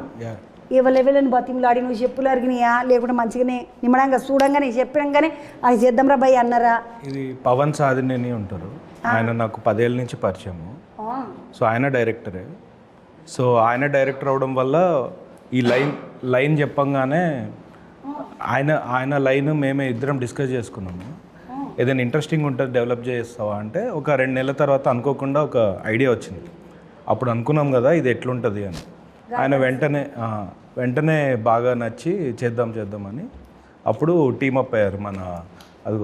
ఎవరెవెలని బతిమలాడి నువ్వు చెప్పులు అరిగినాయా లేకుంటే మంచిగానే నిమ్మడంగా చూడంగానే చెప్పడంగానే అది చేద్దాం రా భయ్ అన్నారా? ఇది పవన్ సాధినేని ఉంటారు, ఆయన నాకు 10 ఏళ్ళ నుంచి పరిచయము. సో ఆయన డైరెక్టరే. సో ఆయన డైరెక్టర్ అవడం వల్ల ఈ లైన్ చెప్పంగానే ఆయన లైన్ మేమే ఇద్దరం డిస్కస్ చేసుకున్నాము. ఏదైనా ఇంట్రెస్టింగ్ ఉంటుంది డెవలప్ చేస్తావా అంటే ఒక 2 నెలల తర్వాత అనుకోకుండా ఒక ఐడియా వచ్చింది. అప్పుడు అనుకున్నాం కదా ఇది ఎట్లుంటుంది అని. ఆయన వెంటనే బాగా నచ్చి చేద్దామని అప్పుడు టీమప్ అయ్యారు మన అది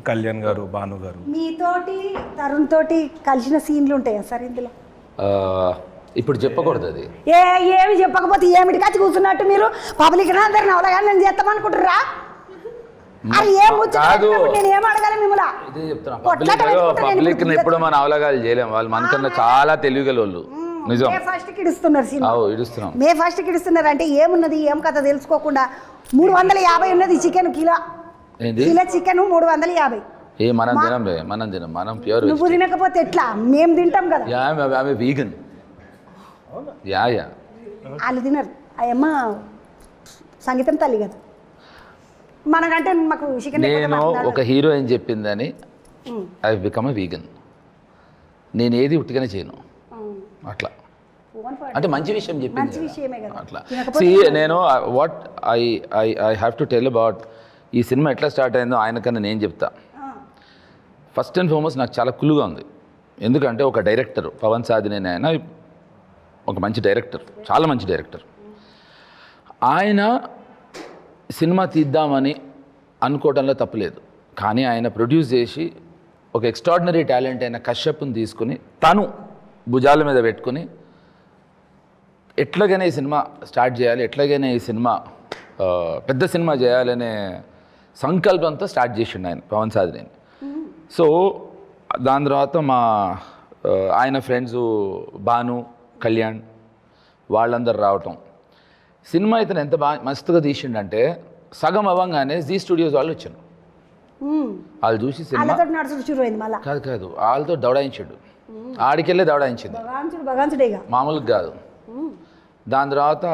కళ్యాణ్ గారు, భాను గారు. మీతోటి తరుణ్ తోటి కలిసిన సీన్లు ఉంటాయా సార్ ఇందులో? ఇప్పుడు చెప్పకూడదు అది. ఏమి చెప్పకపోతే ఏమిటి కచ్చి కూర్చున్నట్టు మీరు పబ్లిక్ అందరిని అవలగానే నేను చేస్తామనుకుంటుర్రా? నేను ఏం అడగాలి మిమ్మల్ని? ఇదే చెప్తున్నా, పబ్లిక్ ఎప్పుడు మన అవలగాలు చేయలేము, వాళ్ళు మనకన్నా చాలా తెలివిగల వాళ్ళు. నిజం. మే ఫస్ట్ ఇడుస్తున్నారు అంటే ఏమున్నది ఏం కథ తెలుసుకోకుండా 350 ఉన్నది చికెన్ కిలో చికెన్ 350. మనం తినం మనం ప్యూర్. నువ్వు తినకపోతే ఎట్లా? మేము తింటాం కదా. ఆమె వీగన్. వాళ్ళు తినరు. అయ్యమ్మ సంగీతం తల్లి కదా మనకంటే. మాకు చికెన్ నేను ఒక హీరోయిన్ చెప్పిందని ఐ బికమ్ ఎ వీగన్. నేను ఏది ఉట్టిగానే చేయను అట్లా. అంటే మంచి విషయం చెప్పింది అట్లా. నేను what I have to tell about ఈ సినిమా ఎట్లా స్టార్ట్ అయిందో ఆయనకన్నా నేను చెప్తా. ఫస్ట్ అండ్ ఫార్మోస్ట్ నాకు చాలా కులుగా ఉంది. ఎందుకంటే ఒక డైరెక్టర్ పవన్ సాధినేని ఆయన ఒక మంచి డైరెక్టర్, చాలా మంచి డైరెక్టర్. ఆయన సినిమా తీద్దామని అనుకోవడంలో తప్పులేదు, కానీ ఆయన ప్రొడ్యూస్ చేసి ఒక ఎక్స్ట్రాడినరీ టాలెంట్ అయిన కశ్యప్ని తీసుకుని తను భుజాల మీద పెట్టుకుని ఎట్లాగైనా ఈ సినిమా స్టార్ట్ చేయాలి, ఎట్లాగైనా ఈ సినిమా పెద్ద సినిమా చేయాలనే సంకల్పంతో స్టార్ట్ చేసిండు ఆయన పవన్ సాధినేని. సో దాని తర్వాత ఆయన ఫ్రెండ్స్ భాను, కళ్యాణ్ వాళ్ళందరూ రావటం, సినిమా ఇతను ఎంత బాగా మస్తుగా తీసిండంటే సగం అవ్వగానే జీ స్టూడియోస్ వాళ్ళు వచ్చాను. వాళ్ళు చూసి సినిమా కాదు వాళ్ళతో దౌడాయించాడు, ఆడికెళ్ళే దౌడాయించింది మామూలుగా కాదు. దాని తర్వాత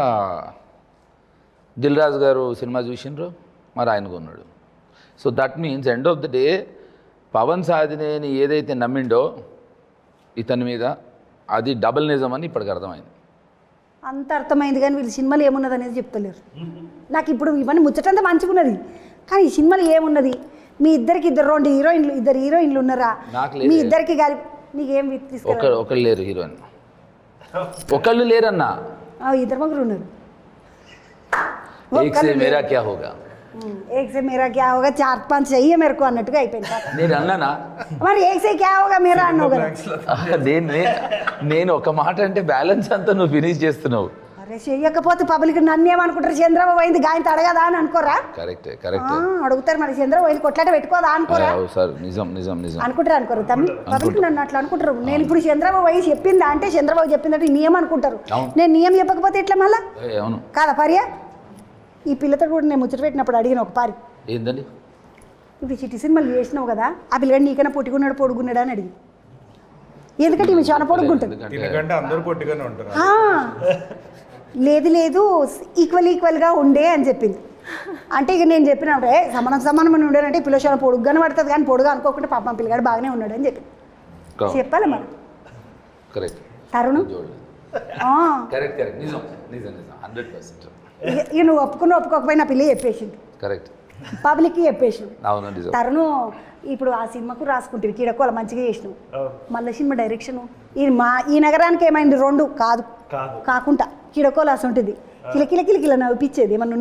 దిల్ రాజు గారు సినిమా చూసిండ్రు, మరి ఆయన కొన్నాడు. So that means end of the day Pawan Sadhineni ఏదైతే నమ్మిండో ఇతని మీద అది డబుల్ నిజం అని ఇప్పటికి అర్థమైంది. అంత అర్థమైంది కానీ వీళ్ళు సినిమాలు ఏమున్నది అనేది చెప్తలేరు నాకు. ఇప్పుడు ఇవన్నీ ముచ్చటంతా మంచిగున్నది కానీ ఈ సినిమాలు ఏమున్నది? మీ ఇద్దరికి ఇద్దరు హీరోయిన్లు ఉన్నారా? మీ ఇద్దరికి కలిపి నీకేం ఒకళ్ళు లేరు హీరోయిన్, ఒకళ్ళు లేరన్నా, 2 ముగ్గురు ఉన్నారు. ఏక్ సే మేరా క్యా హోగా ఏక్ సే మేరా క్యా హోగా 4-5 చెయ్యి మేరకు అన్నట్టుగా అయిపోయింది కథ. నేను అన్నానా మరి ఏక్ సే క్యా హోగా మేరా అన్నావు కదా. నేను ఒక మాట అంటే బ్యాలెన్స్ అంతా నువ్వు ఫినిష్ చేస్తున్నావు. అరే చెయ్యకపోతే పబ్లిక్ నన్ను ఏమనుకుంటారు, చంద్రబాబు అయింది గాయంత అడగదా అని అనుకోరా? కరెక్టే అడుగుతారు మరి, చంద్రబాబు అయింది కొట్లాట పెట్టుకోదా అనుకోరా? సార్ నిజం నిజం నిజం అనుకుంటారు అనుకోరు తమ్మి, పబ్లిక్ నన్ను అట్లా అనుకుంటారు. నేను ఇప్పుడు చంద్రబాబు అయ్యి చెప్పిందా అంటే చంద్రబాబు చెప్పిందంటే నియమం అనుకుంటారు. నేను నియమం చెప్పకపోతే ఎట్లా మళ్ళా అవును కాదా పారియా? ఈ పిల్లతో కూడా నేను ముచ్చట పెట్టినప్పుడు అడిగిన ఒక పారి, ఏందండి ఇప్పుడు చిట్టి సినిమాలు చేసినావు కదా, ఆ పిల్లగాడు నీకన్నా పొట్టుకున్నాడు పొడుగున్నాడు అని అడిగి, ఎందుకంటే ఇవి చాలా పొడుగుంటుంది. ఎందుకంటే అందరూ పొట్టిగానే ఉంటారు. లేదు లేదు ఈక్వల్గా ఉండే అని చెప్పింది. అంటే ఇక నేను చెప్పినప్పుడే సమానం ఉండేనంటే ఈ పిల్ల చాలా పొడుగ్గానే పడుతుంది కానీ పొడుగా అనుకోకుండా పాపం పిల్లగాడు బాగానే ఉన్నాడు అని చెప్పింది. చెప్పాలి మరి కరెక్ట్ తరుణ్. కరెక్ట్ నిజం నిజం నిజం 100%. ఇక నువ్వు ఒప్పుకోకపోయినా పిల్ల చెప్పేసింది, కరెక్ట్ పబ్లిక్కి చెప్పేసింది. అవును నిజం. తరుణ్ ఇప్పుడు ఆ సినిమాకు రాసుకుంటుంది కీడకు అలా మంచిగా చేసినావు, మళ్ళీ సినిమా డైరెక్షన్ ఈ నగరానికి ఏమైంది 2 కాకుండా కీడకోలు అసలు ఉంటుంది కిలకిల నవ్విపించేది ఏమన్నా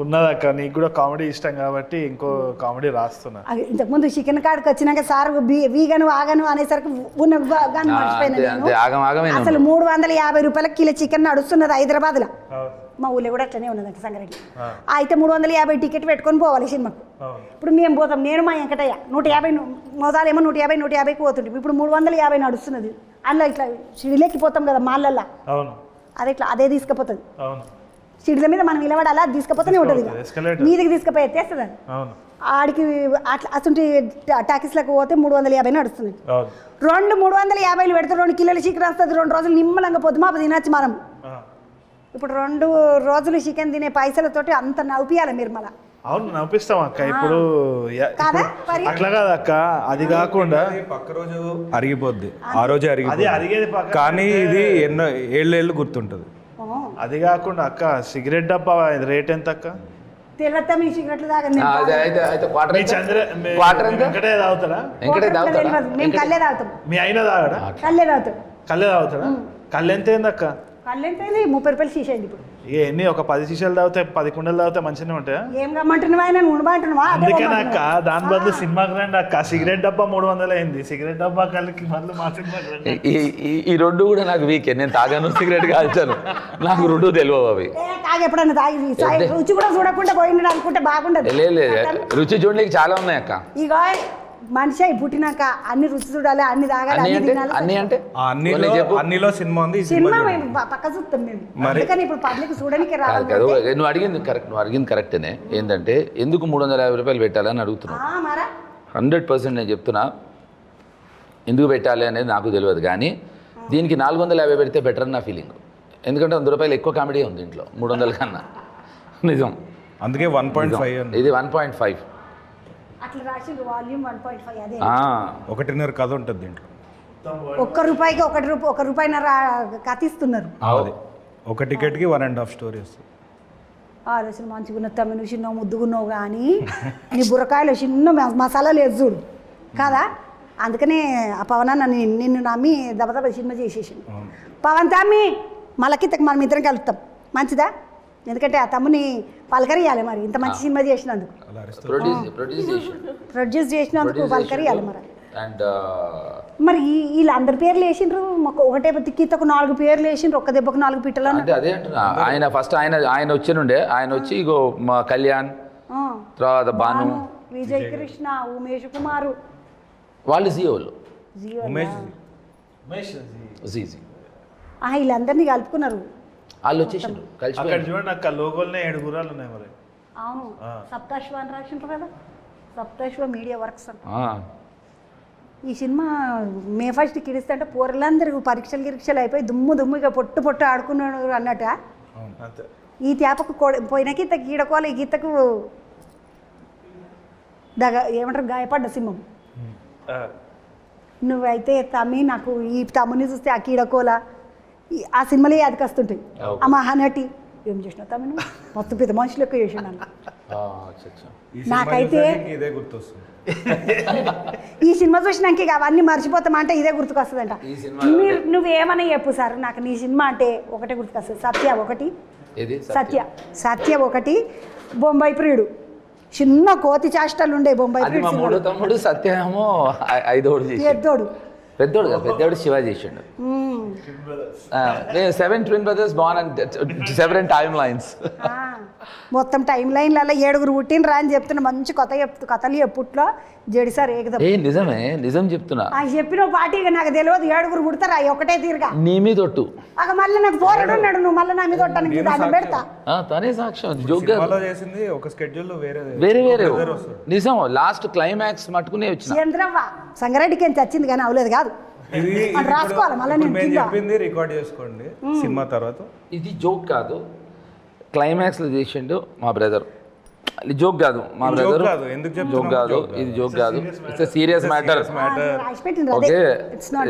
ఉన్నదక్క. నీకు కూడా కామెడీ ఇష్టం కాబట్టి ఇంకో కామెడీ రాస్తున్నా. ఇంతకుముందు చికెన్ కాడికి వచ్చినాక సార్ వీగను ఆగను అనేసరికి ఉన్న గాను మర్చిపోయినా నేను. అసలు 350 రూపాయలకి కిలో చికెన్ నడుస్తున్నది హైదరాబాద్లో. మా ఊళ్ళో కూడా అట్లనే ఉన్నదంట సంగారెడ్డి. అయితే 350 టికెట్ పెట్టుకొని పోవాలి సినిమాకు. ఇప్పుడు మేము పోతాం, నేను మా వెంకటయ్య 150 మొదలేమో 150 పోతుంటాం. ఇప్పుడు 350 నడుస్తున్నది. అందులో ఇట్లా సిడిలెక్కిపోతాం కదా మాళ్ళల్లో, అది ఇట్లా అదే తీసుకుపోతుంది. సిడిల మీద మనం నిలబడి అలా తీసుకుపోతూనే ఉంటుంది, మీదికి తీసుకుపోయి ఎత్తేస్తుంది అది. ఆడికి అట్లా అసలు టాకీస్లకు పోతే 350 నడుస్తుంది. 350 పెడితే 2 కిలోల చికెన్ వస్తుంది. 2 రోజులు నిమ్మలంగా పొద్దుమా తినచ్చు మనం. ఇప్పుడు 2 రోజులు చికెన్ తినే పైసలతోటి అంత నవ్వుపియాలి మీరు మళ్ళా. అవును నవ్విస్తాం అక్క. ఇప్పుడు అట్లా కాదు అక్క, అది కాకుండా పక్క రోజు అరిగిపోద్ది, ఆ రోజే అరిగిపోద్ది. కానీ ఇది ఎన్నో ఏళ్ళు గుర్తుంటుంది. అది కాకుండా అక్క సిగరెట్ డబ్బా రేట్ ఎంత అక్క? తెలియతా మీ సిగరెట్లు తాగండి. వెంకటే తాగుతారా? మేము కళ్ళే తాగుతాం. మీ అయినా తాగడా? కళ్ళే తాగుతాం. కళ్ళే తాగుతారా? కళ్ళు ఎంత అయింది అక్క? కళ్ళు ఎంత అయింది? 30 రూపాయలు సీసైంది. ఇప్పుడు ఎన్ని ఒక 10 సీసాలు తాగితే 10 కుండలు తాగితే మంచిగానే ఉంటాయా? ఏం కమ్మంటున్నావా? నేను ఉండమంటున్నావా? అందుకేనా అక్క, దాని బదులు సినిమాకి రండి అక్క. సిగరెట్ డబ్బా 300 అయింది, సిగరెట్ డబ్బా కళ్ళకి మళ్ళీ మా సినిమాకి రండి. ఈ 2 కూడా నాకు వీకే. నేను తాగాను, సిగరెట్ కాల్చాను, నాకు 2 తెలియవు అవి. తాగి ఎప్పుడన్నా తాగి రుచి కూడా చూడకుండా పోయిండు అనుకుంటే బాగుండదు. లేదు రుచి చూడడానికి చాలా ఉన్నాయి అక్క. ఇక మనిషి పుట్టినాక అన్ని రుచి చూడాలి, అన్ని తాగాలి, అన్ని తినాలి. అన్ని అంటే అన్నిలో సినిమా ఉంది. సినిమా మేము పక్క చూస్తాం మేము, అందుకని ఇప్పుడు పబ్లిక్ చూడడానికి రావాలి. నువ్వు అడిగింది కరెక్టేనే. ఏంటంటే ఎందుకు 350 రూపాయలు పెట్టాలని అడుగుతున్నావు. 100% నేను చెప్తున్నా ఎందుకు పెట్టాలి అనేది నాకు తెలియదు. కానీ దీనికి 450 పెడితే బెటర్ అని నా ఫీలింగ్. ఎందుకంటే 100 రూపాయలు ఎక్కువ కామెడీ ఉంది దీంట్లో 300 కన్నా. నిజం. అందుకే 1.5 ఇది 1.5 అట్లా రాసిండు. వాల్యూమ్ 1.5 అదే 1.5 కథ ఉంటుంది దీంట్లో. ₹1 ₹1.5 కథ ఇస్తున్నారు. ఒక టికెట్కి 1.5 స్టోరీ వస్తుంది. ఆలోచన మంచిగా ఉన్న తమ్మి చిన్న ముద్దుగున్నావు కానీ నీ బుర్రకాయలు చిన్న మసాలా లేదు చూడు కదా. అందుకనే ఆ పవనాన్న నిన్ను నమ్మి దబదబ సినిమా చేసేసింది. పవన్ తమ్మి మళ్ళకిత్తకు మనం ఇద్దరం కలుపుతాం మంచిదా? ఎందుకంటే ఆ తమ్ముని పలకరియాలి మరి, ఇంత మంచి సినిమా చేసినందుకు, ప్రొడ్యూస్ చేసినందుకు పలకరియాలి మరి. మరి వీళ్ళందరి పేర్లు వేసిండ్రు, ఒకటే తిక్కితకు 4 పేర్లు వేసిండ్రు, ఒక్క దెబ్బకు 4 పిట్టలు. అంటే అదే అంటున్నా. ఆయన ఫస్ట్ ఆయన వచ్చినుండే, ఆయన వచ్చి ఇగో మా కళ్యాణ్, తర్వాత భాను, విజయ్ కృష్ణ, ఉమేష్ కుమారు వాళ్ళు జియోలు. వీళ్ళందరినీ కలుపుకున్నారు. వాళ్ళు వచ్చేసిండ్రు కలిసి. అక్కడ చూడండి అక్క, లోగోల్నే 7 గుర్రాలు ఉన్నాయి మరి. అవును, సప్తాశ్వ అని రాసిండ్రు కదా, సప్తాశ్వ మీడియా వర్క్స్ అంట. ఈ సినిమా మే 1 కిడిస్తుంటే పోరలందరూ పరీక్షలు అయిపోయి దుమ్ముగా పొట్టు ఆడుకున్నాడు అన్నట్ట. ఈ తేపకు పోయిన గీత గీడకోవాలి, ఈ గీతకు ఏమంటారు గాయపడ్డ సింహం. నువ్వైతే తమ్మి నాకు ఈ తమ్ముని చూస్తే ఆ కీడకోల ఆ సినిమాలే యాదకి వస్తుంటాయి. ఆ మహానటి ఏం చేసినా తమ్మి నువ్వు మొత్తం పెద్ద మనుషులు ఎక్కువ చేసినాను. నాకైతే ఇదే గుర్తొస్తుంది. ఈ సినిమా చూసినాక ఇక అవన్నీ మర్చిపోతామా అంటే ఇదే గుర్తుకొస్తుందంట. నువ్వేమన్నా చెప్పు సార్, నాకు నీ సినిమా అంటే ఒకటే గుర్తుకొస్తుంది. సత్య ఒకటి, ఏది సత్య ఒకటి, బొంబాయి ప్రియుడు, చిన్న కోతి చేష్టలు ఉండే బొంబాయి అది మా ప్రియుడు మూడో తమ్ముడు, సత్యేమో ఐదోడు చేసి పెద్దోడు. పెద్దోడు కదా, పెద్దోడు శివ చేసిండు. నేను 7 twin brothers born on several timelines. మొత్తం టైం లైన్లలో 7 పుట్టినరా అని చెప్తున్నా. మంచి కథలు ఎప్పుట్లో జడిసారు ఏకదం. నిజమే, నిజం చెప్తున్నా. చెప్పిన పార్టీగా నాకు తెలియదు 7 పుడతారా ఒకటే తీరుగా. నీ మీద ఒట్టు. మళ్ళీ నాకు పోరాడు ఉన్నాడు, నువ్వు మళ్ళీ నా మీద కొట్టానికి దాన్ని పెడతా. తనే సాక్ష్యం. జోక్ చేసింది ఒక స్కెడ్యూల్ వేరే నిజం. లాస్ట్ క్లైమాక్స్ మట్టుకునే వచ్చిన చంద్రవ్వ సంగారెడ్డికి ఏం చచ్చింది కానీ అవలేదు కాదు. రాసుకోవాలి మళ్ళీ నేను చెప్పింది రికార్డ్ చేసుకోండి సినిమా తర్వాత. ఇది జోక్ కాదు, క్లైమాక్స్లో చేసిండు మా బ్రదర్. ఇది జోక్ కాదు మా బ్రదర్, జోక్ కాదు, ఇది జోక్ కాదు, ఇట్స్ సీరియస్ మ్యాటర్. ఓకే,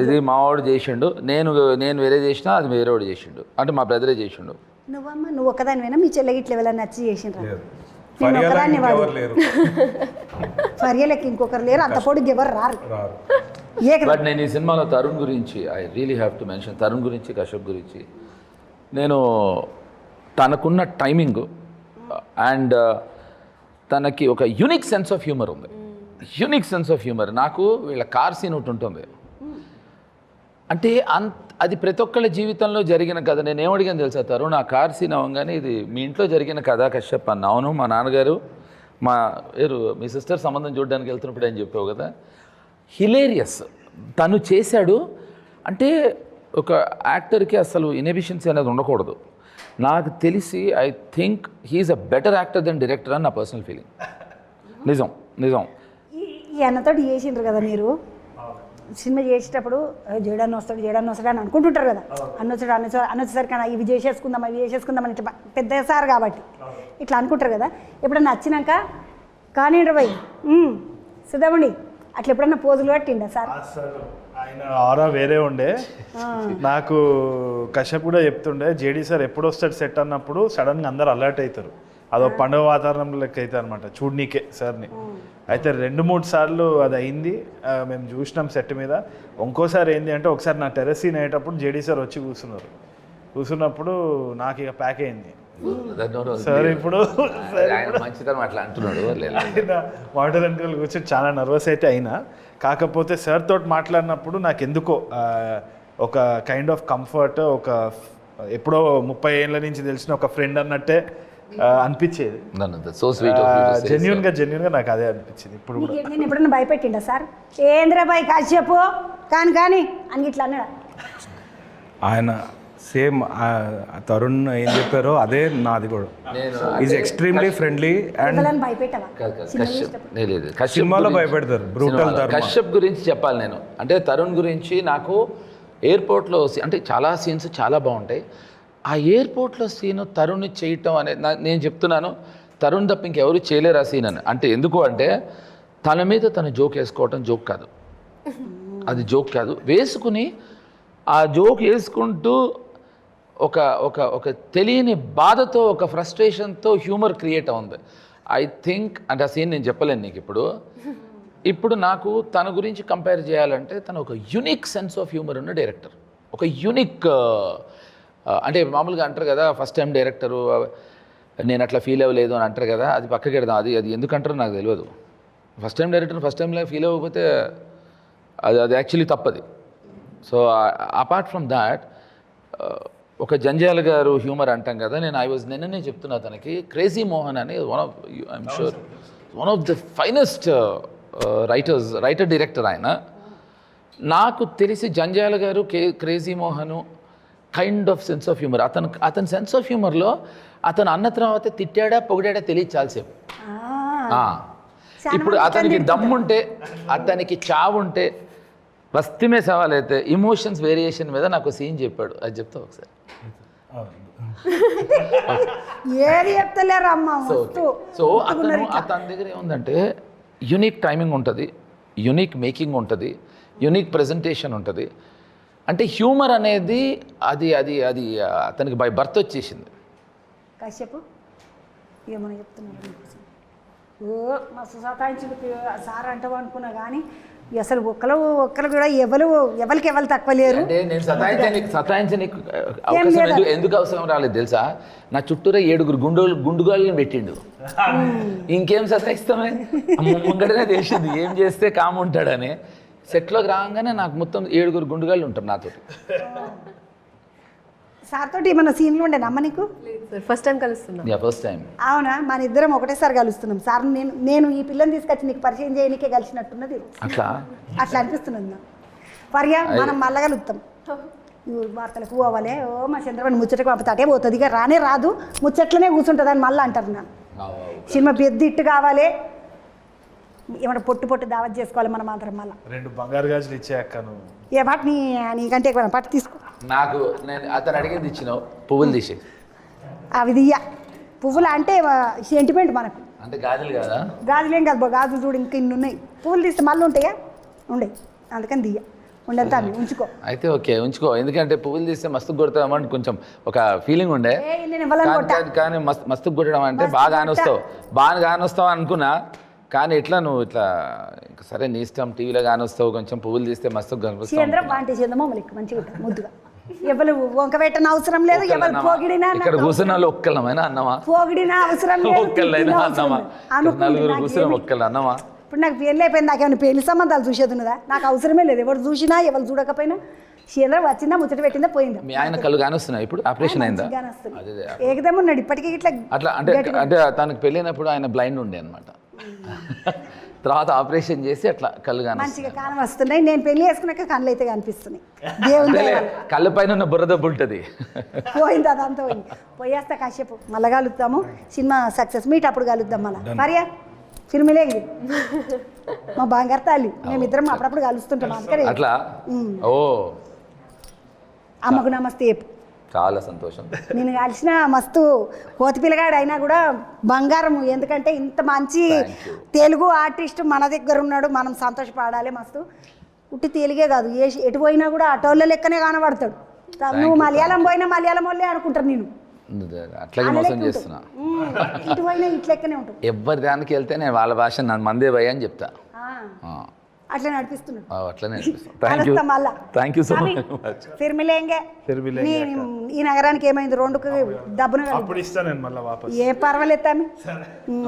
ఇది మావాడు చేసిండు, నేను వేరే చేసినా అది వేరేవాడు చేసిండు, అంటే మా బ్రదరే చేసిండు. నువ్వు ఒక్కదానివైనా మీ చెల్లెకి ఇట్లా వెళ్ళని నచ్చి చేసిండ్రా? నేను ఒక్కదాన్ని ఫర్యలకి ఇంకొకరు లేరు, అంత పొడుగు ఎవరు రారు. బట్ నేను ఈ సినిమాలో తరుణ్ గురించి I really have to mention, Tarun గురించి, కశ్యప్ గురించి. నేను తనకున్న టైమింగ్ అండ్ తనకి ఒక యూనిక్ సెన్స్ ఆఫ్ హ్యూమర్ ఉంది. Unique sense of humour. నాకు వీళ్ళ కార్ సీన్ ఒకటి ఉంటుంది, అంటే అది ప్రతి ఒక్కళ్ళ జీవితంలో జరిగిన కథ. నేను ఏమడిగాను తెలుసా తరుణ్, ఆ కార్ సీన్ అవ్వగానే ఇది మీ ఇంట్లో జరిగిన కథ కశ్యప్ అన్న. అవును, మా నాన్నగారు మీ సిస్టర్ సంబంధం చూడడానికి వెళ్తున్నప్పుడు అని చెప్పావు కదా. హిలేరియస్. తను చేశాడు అంటే ఒక యాక్టర్కి అసలు ఇన్హిబిషన్స్ అనేది ఉండకూడదు. నాకు తెలిసి I think he's a better actor than director అని నా పర్సనల్ ఫీలింగ్. నిజం. ఈ అన్నతోటి చేసిండ్రు కదా మీరు సినిమా చేసేటప్పుడు, జయడాన్ని వస్తాడు అని అనుకుంటుంటారు కదా. అన్నొచ్చేసరికి ఇవి చేసేసుకుందాం అని ఇట్లా పెద్ద సార్ కాబట్టి ఇట్లా అనుకుంటారు కదా. ఎప్పుడన్నా వచ్చినాక కానీ భయ్ సిద్ధమండి అట్లా ఎప్పుడన్నా పోజులు పట్టిండా సార్? ఆయన ఆరా వేరే ఉండే. నాకు కశ్యప్ కూడా చెప్తుండే, జేడీ సార్ ఎప్పుడు వస్తాడు సెట్ అన్నప్పుడు సడన్గా అందరు అలర్ట్ అవుతారు. అదో పండుగ వాతావరణం లెక్క అవుతుంది అనమాట చూడనీకే సార్ని. అయితే 2-3 సార్లు అది అయింది, మేము చూసినాం సెట్ మీద. ఇంకోసారి ఏంటి అంటే ఒకసారి నా టెర్రస్ సీన్ అయ్యేటప్పుడు జేడీ సార్ వచ్చి కూర్చున్నప్పుడు నాకు ఇక ప్యాక్ అయింది. సార్ ఇప్పుడు వాటర్ అంకుల్ కూర్చొని చాలా నర్వస్ అయితే అయినా, కాకపోతే సార్ తోటి మాట్లాడినప్పుడు నాకు ఎందుకో ఒక కైండ్ ఆఫ్ కంఫర్ట్, ఒక ఎప్పుడో 30 ఏళ్ళ నుంచి తెలిసిన ఒక ఫ్రెండ్ అన్నట్టే అనిపించేది. జెన్యున్గా నాకు అదే అనిపించింది. ఇప్పుడు కూడా నేను ఎప్పుడన్నా భయపెట్టిండా సార్? ఏంద్రా బాయ్ కాసేపు కానీ అని ఇట్లా అన్నాడు ఆయన. సేమ్ తరుణ్ ఏం చెప్పారో అదే నాది కూడా. ఈజ్ ఎక్స్ట్రీమ్లీ ఫ్రెండ్లీ అండ్ సినిమాలో భయపెడతారు. బ్రూటల్. కశ్యప్ గురించి చెప్పాలి నేను, అంటే తరుణ్ గురించి నాకు ఎయిర్పోర్ట్లో అంటే చాలా సీన్స్ చాలా బాగుంటాయి. ఆ ఎయిర్పోర్ట్లో సీను తరుణ్ చేయటం అనేది నేను చెప్తున్నాను, తరుణ్ తప్ప ఇంకెవరు చేయలేరు ఆ సీన్ అని. అంటే ఎందుకు అంటే తన మీద తను జోక్ వేసుకోవటం జోక్ కాదు, అది జోక్ కాదు. వేసుకుని ఆ జోక్ వేసుకుంటూ ఒక ఒక ఒక తెలియని బాధతో, ఒక ఫ్రస్ట్రేషన్తో హ్యూమర్ క్రియేట్ అవుతుంది. ఐ థింక్ అంటే ఆ సీన్ నేను చెప్పలేను నీకు ఇప్పుడు నాకు తన గురించి కంపేర్ చేయాలంటే తను ఒక యూనిక్ సెన్స్ ఆఫ్ హ్యూమర్ ఉన్న డైరెక్టర్. ఒక యూనిక్ అంటే మామూలుగా అంటారు కదా ఫస్ట్ టైం డైరెక్టరు నేను అట్లా ఫీల్ అవ్వలేదు అని అంటారు కదా, అది పక్కకి పెడదాం. అది ఎందుకంటారో నాకు తెలియదు. ఫస్ట్ టైం డైరెక్టర్ ఫస్ట్ టైంలో ఫీల్ అవ్వకపోతే అది యాక్చువల్లీ తప్పది. సో అపార్ట్ ఫ్రమ్ దాట్ ఒక జంజాల గారు హ్యూమర్ అంటాం కదా, నిన్ననే చెప్తున్నా తనకి క్రేజీ మోహన్ అని I'm sure one of the finest writer director ఆయన. నాకు తెలిసి జంజాల గారు crazy Mohan kind of sense of humour. అతని సెన్స్ ఆఫ్ హ్యూమర్లో అతను అన్న తర్వాత తిట్టాడా పొగిడాడా తెలియదు చాలాసేపు. ఇప్పుడు అతనికి దమ్ముంటే, అతనికి చావుంటే, వస్తమే సవాల్ అయితే ఇమోషన్స్ వేరియేషన్ మీద నాకు సీన్ చెప్పాడు, అది చెప్తా ఒకసారి. సో అతని దగ్గర ఏముందంటే యూనిక్ టైమింగ్ ఉంటుంది, యూనిక్ మేకింగ్ ఉంటుంది, యూనిక్ ప్రజెంటేషన్ ఉంటుంది. అంటే హ్యూమర్ అనేది అది అది అది అతనికి బై బర్త్ వచ్చేసింది. కాసేపు ఏమని చెప్తున్నాను మస్తు సతాయించి సార్ అంటావు అనుకున్నా కానీ అసలు ఒక్కరు కూడా ఎవరికి ఎవరు తక్కువ లేరు. అంటే నేను సతాయించనీకి అవకాశం ఎందుకు అవసరం రాలేదు తెలుసా? నా చుట్టూరా 7 గుండుగాళ్ళని పెట్టిండు. ఇంకేం సతాయిస్తామే, ముంగడనే తెలిసింది ఏం చేస్తే కాము ఉంటాడని. సెట్లోకి రాగానే నాకు మొత్తం 7 గుండుగాళ్ళు ఉంటారు నాతో. సార్ తోటి ఏమన్నా సీన్లు ఉండే నమ్మ నీకు? లేదు సార్, ఫస్ట్ టైం కలుస్తున్నాం. First time. అవునా? మన ఇద్దరం ఒకటేసారి కలుస్తున్నాం. సార్ నేను ఈ పిల్లని తీసుకొచ్చి నీకు పరిచయం చేయడానికే కలిసినట్టున్నది. అట్లా అనిపిస్తున్నది నాకు. పర్యా మనం మళ్ళా కలుగుతాం. వార్తలకు పోవాలి. ఓ మా చంద్రబాబు ముచ్చటకు పంపుతాటే పోతుంది, ఇక రానే రాదు, ముచ్చట్లనే కూర్చుంటుంది అని మళ్ళీ అంటారు. నా సినిమా పెద్ద ఇట్టు కావాలి, ఏమంటే పొట్టు దావత్ చేసుకోవాలి మనం అందరం. మళ్ళీ 2 బంగారు గాజులు ఇచ్చే అక్క నువ్వు. ఏ పాటు నీకంటే ఎక్కువ పట్టు తీసుకో. నాకు నేను అతను అడిగేది ఇచ్చినావు, పువ్వులు తీసి. అవి దియ్య పువ్వులు అంటే సెంటిమెంట్ మనకు. అంటే గాజులు కదా? గాజులేం కాదు, గాజులు చూడు ఇంకా ఇన్ని ఉన్నాయి. పువ్వులు తీస్తే మళ్ళీ ఉంటాయా? ఉండే, అందుకని దియ్య ఉండేంత ఉంచుకో. అయితే ఓకే ఉంచుకో, ఎందుకంటే పువ్వులు తీస్తే మస్తు కొడతామని కొంచెం ఒక ఫీలింగ్ ఉండే. కానీ మస్తు కొట్టడం అంటే బాగా కానొస్తావు అనుకున్నా. కానీ ఎట్లా నువ్వు ఇట్లా సరే నీ ఇష్టం, టీవీలో కానొస్తావు, కొంచెం పువ్వులు తీస్తే మస్తు కనిపిస్తావు. చంద్రం బాంటే చంద్రమో మనకి మంచిగా ఉంటుంది ముద్దుగా. ఎవరు వంక పెట్టిన అవసరం లేదు, ఎవరు పోగిడినా. ఇక్కడ కూర్చున్న వాళ్ళు ఒక్కళ్ళమైనా అన్నమా? పోగిడినా అవసరం లేదు, ఒక్కళ్ళైనా అన్నమా? నలుగురు కూర్చున్న ఒక్కళ్ళు అన్నమా? ఇప్పుడు నాకు పెళ్ళి అయిపోయింది, నాకేమైనా పెళ్లి సంబంధాలు చూసేది ఉన్నదా? నాకు అవసరమే లేదు, ఎవరు చూసినా ఎవరు చూడకపోయినా. చంద్రం వచ్చిందా, ముచ్చట పెట్టిందా, పోయిందా. మీ ఆయన కళ్ళు కానొస్తున్నాయి ఇప్పుడు? ఆపరేషన్ అయిందా? ఏకదమ్ ఉన్నాడు ఇప్పటికీ ఇట్లా. అట్లా అంటే తనకు పెళ్ళైనప్పుడు ఆయన బ్లైండ్ ఉండే అనమాట. తర్వాత ఆపరేషన్ చేసి అట్లా కళ్ళు మంచిగా కాలం వస్తున్నాయి. నేను పెళ్లి చేసుకున్నాక కళ్ళు అయితే కనిపిస్తున్నాయి. దేవుని కళ్ళ పైన ఉన్న బుర్ర ఉంటుంది. పోయింది, అదంతా పోయింది. పోయేస్తా కాసేపు, మళ్ళీ కలుద్దాము. సినిమా సక్సెస్ మీట్ అప్పుడు కలుద్దాం. మళ్ళీ మరియా ఫిల్మిలేంగి మా బంగారు తల్లి, మేమిద్దరం అప్పుడప్పుడు కలుస్తుంటాం. అందుకని అట్లా. ఓ అమ్మకు నమస్తే చెప్పు. చాలా సంతోషం. నేను కలిసిన మస్తు కోతి పిల్లగాడు అయినా కూడా బంగారం. ఎందుకంటే ఇంత మంచి తెలుగు ఆర్టిస్ట్ మన దగ్గర ఉన్నాడు, మనం సంతోషపడాలి. మస్తు ఉట్టి తెలుగే కాదు, ఎటు పోయినా కూడా అటోళ్ళ లెక్కనే కనబడతాడు. నువ్వు మలయాళం పోయినా మలయాళం వాళ్ళే అనుకుంటారు. నేను అట్లాగే మోసం చేస్తున్నా. ఇటు పోయినా ఇటు లెక్కనే ఉంటాడు. ఎవరి దానికి వెళ్తే నేను వాళ్ళ భాష నన్ను మందే భయ అని చెప్తా. అట్లా నడిపిస్తున్నాడు. అట్లనే థ్యాంక్ యూ సో మచ్. ఫిర్మిలేంగే. ఈ నగరానికి ఏమైంది? 2కి డబ్బును ఏ పర్వాలేదు,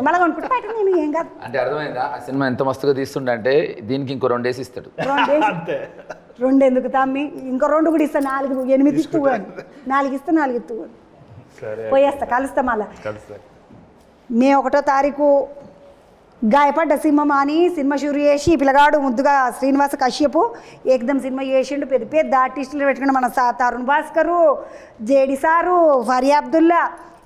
మళ్ళీ కొనుక్కుంటే బయట నేను ఏం కాదు. అంటే అర్థమైందా? ఆ సినిమా ఎంత మస్తుగా తీస్తుండే అంటే దీనికి ఇంకో 2 డేస్ ఇస్తాడు. 2 ఎందుకు తమ్మి, ఇంకో 2 కూడా ఇస్తా. 4, 8 ఇస్తూ 4 ఇస్తా, 4 ఇస్తూ పోయేస్తా. కలుస్తా మళ్ళా. మే 1వ తారీఖు గాయపడ్డ సింహం అని సినిమా షూరు చేసి పిల్లగాడు ముద్దుగా శ్రీనివాస కశ్యపు ఏకదం సినిమా చేసిండు. పెద్ద ఆర్టిస్టులు పెట్టుకుని మన తరుణ్ భాస్కరు, జేడి సారు, ఫరియా అబ్దుల్లా,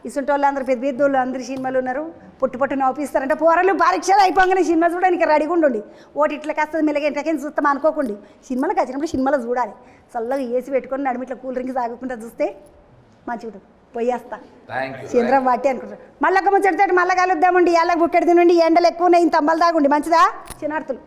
ఇసుంటి వాళ్ళు అందరూ పెద్ద వాళ్ళు అందరు సినిమాలు ఉన్నారు. పుట్టు నవ్విస్తారంటే పోరలు పరీక్షలు అయిపోగానే సినిమా చూడడానికి రెడీగా ఉండండి. ఓటి ఇట్లకి వస్తుంది మెల్లగంటకని చూస్తాం అనుకోకండి. సినిమాలకు వచ్చినప్పుడు సినిమాలో చూడాలి. చల్లగా ఏసి పెట్టుకొని నడుము ఇట్లా కూల్ డ్రింక్ తాగకుండా చూస్తే మంచిగా ఉంటుంది. పోయేస్తా చంద్రం వాటి అనుకుంటారు. మళ్ళీ ముచ్చడితే మళ్ళీ కలుద్దామండి. ఎలా బుక్కెడు తినండి, ఎండలు ఎక్కువ ఉన్నాయి, ఇంత అంబలు తాగుండి మంచిదా చిన్నార్తులు.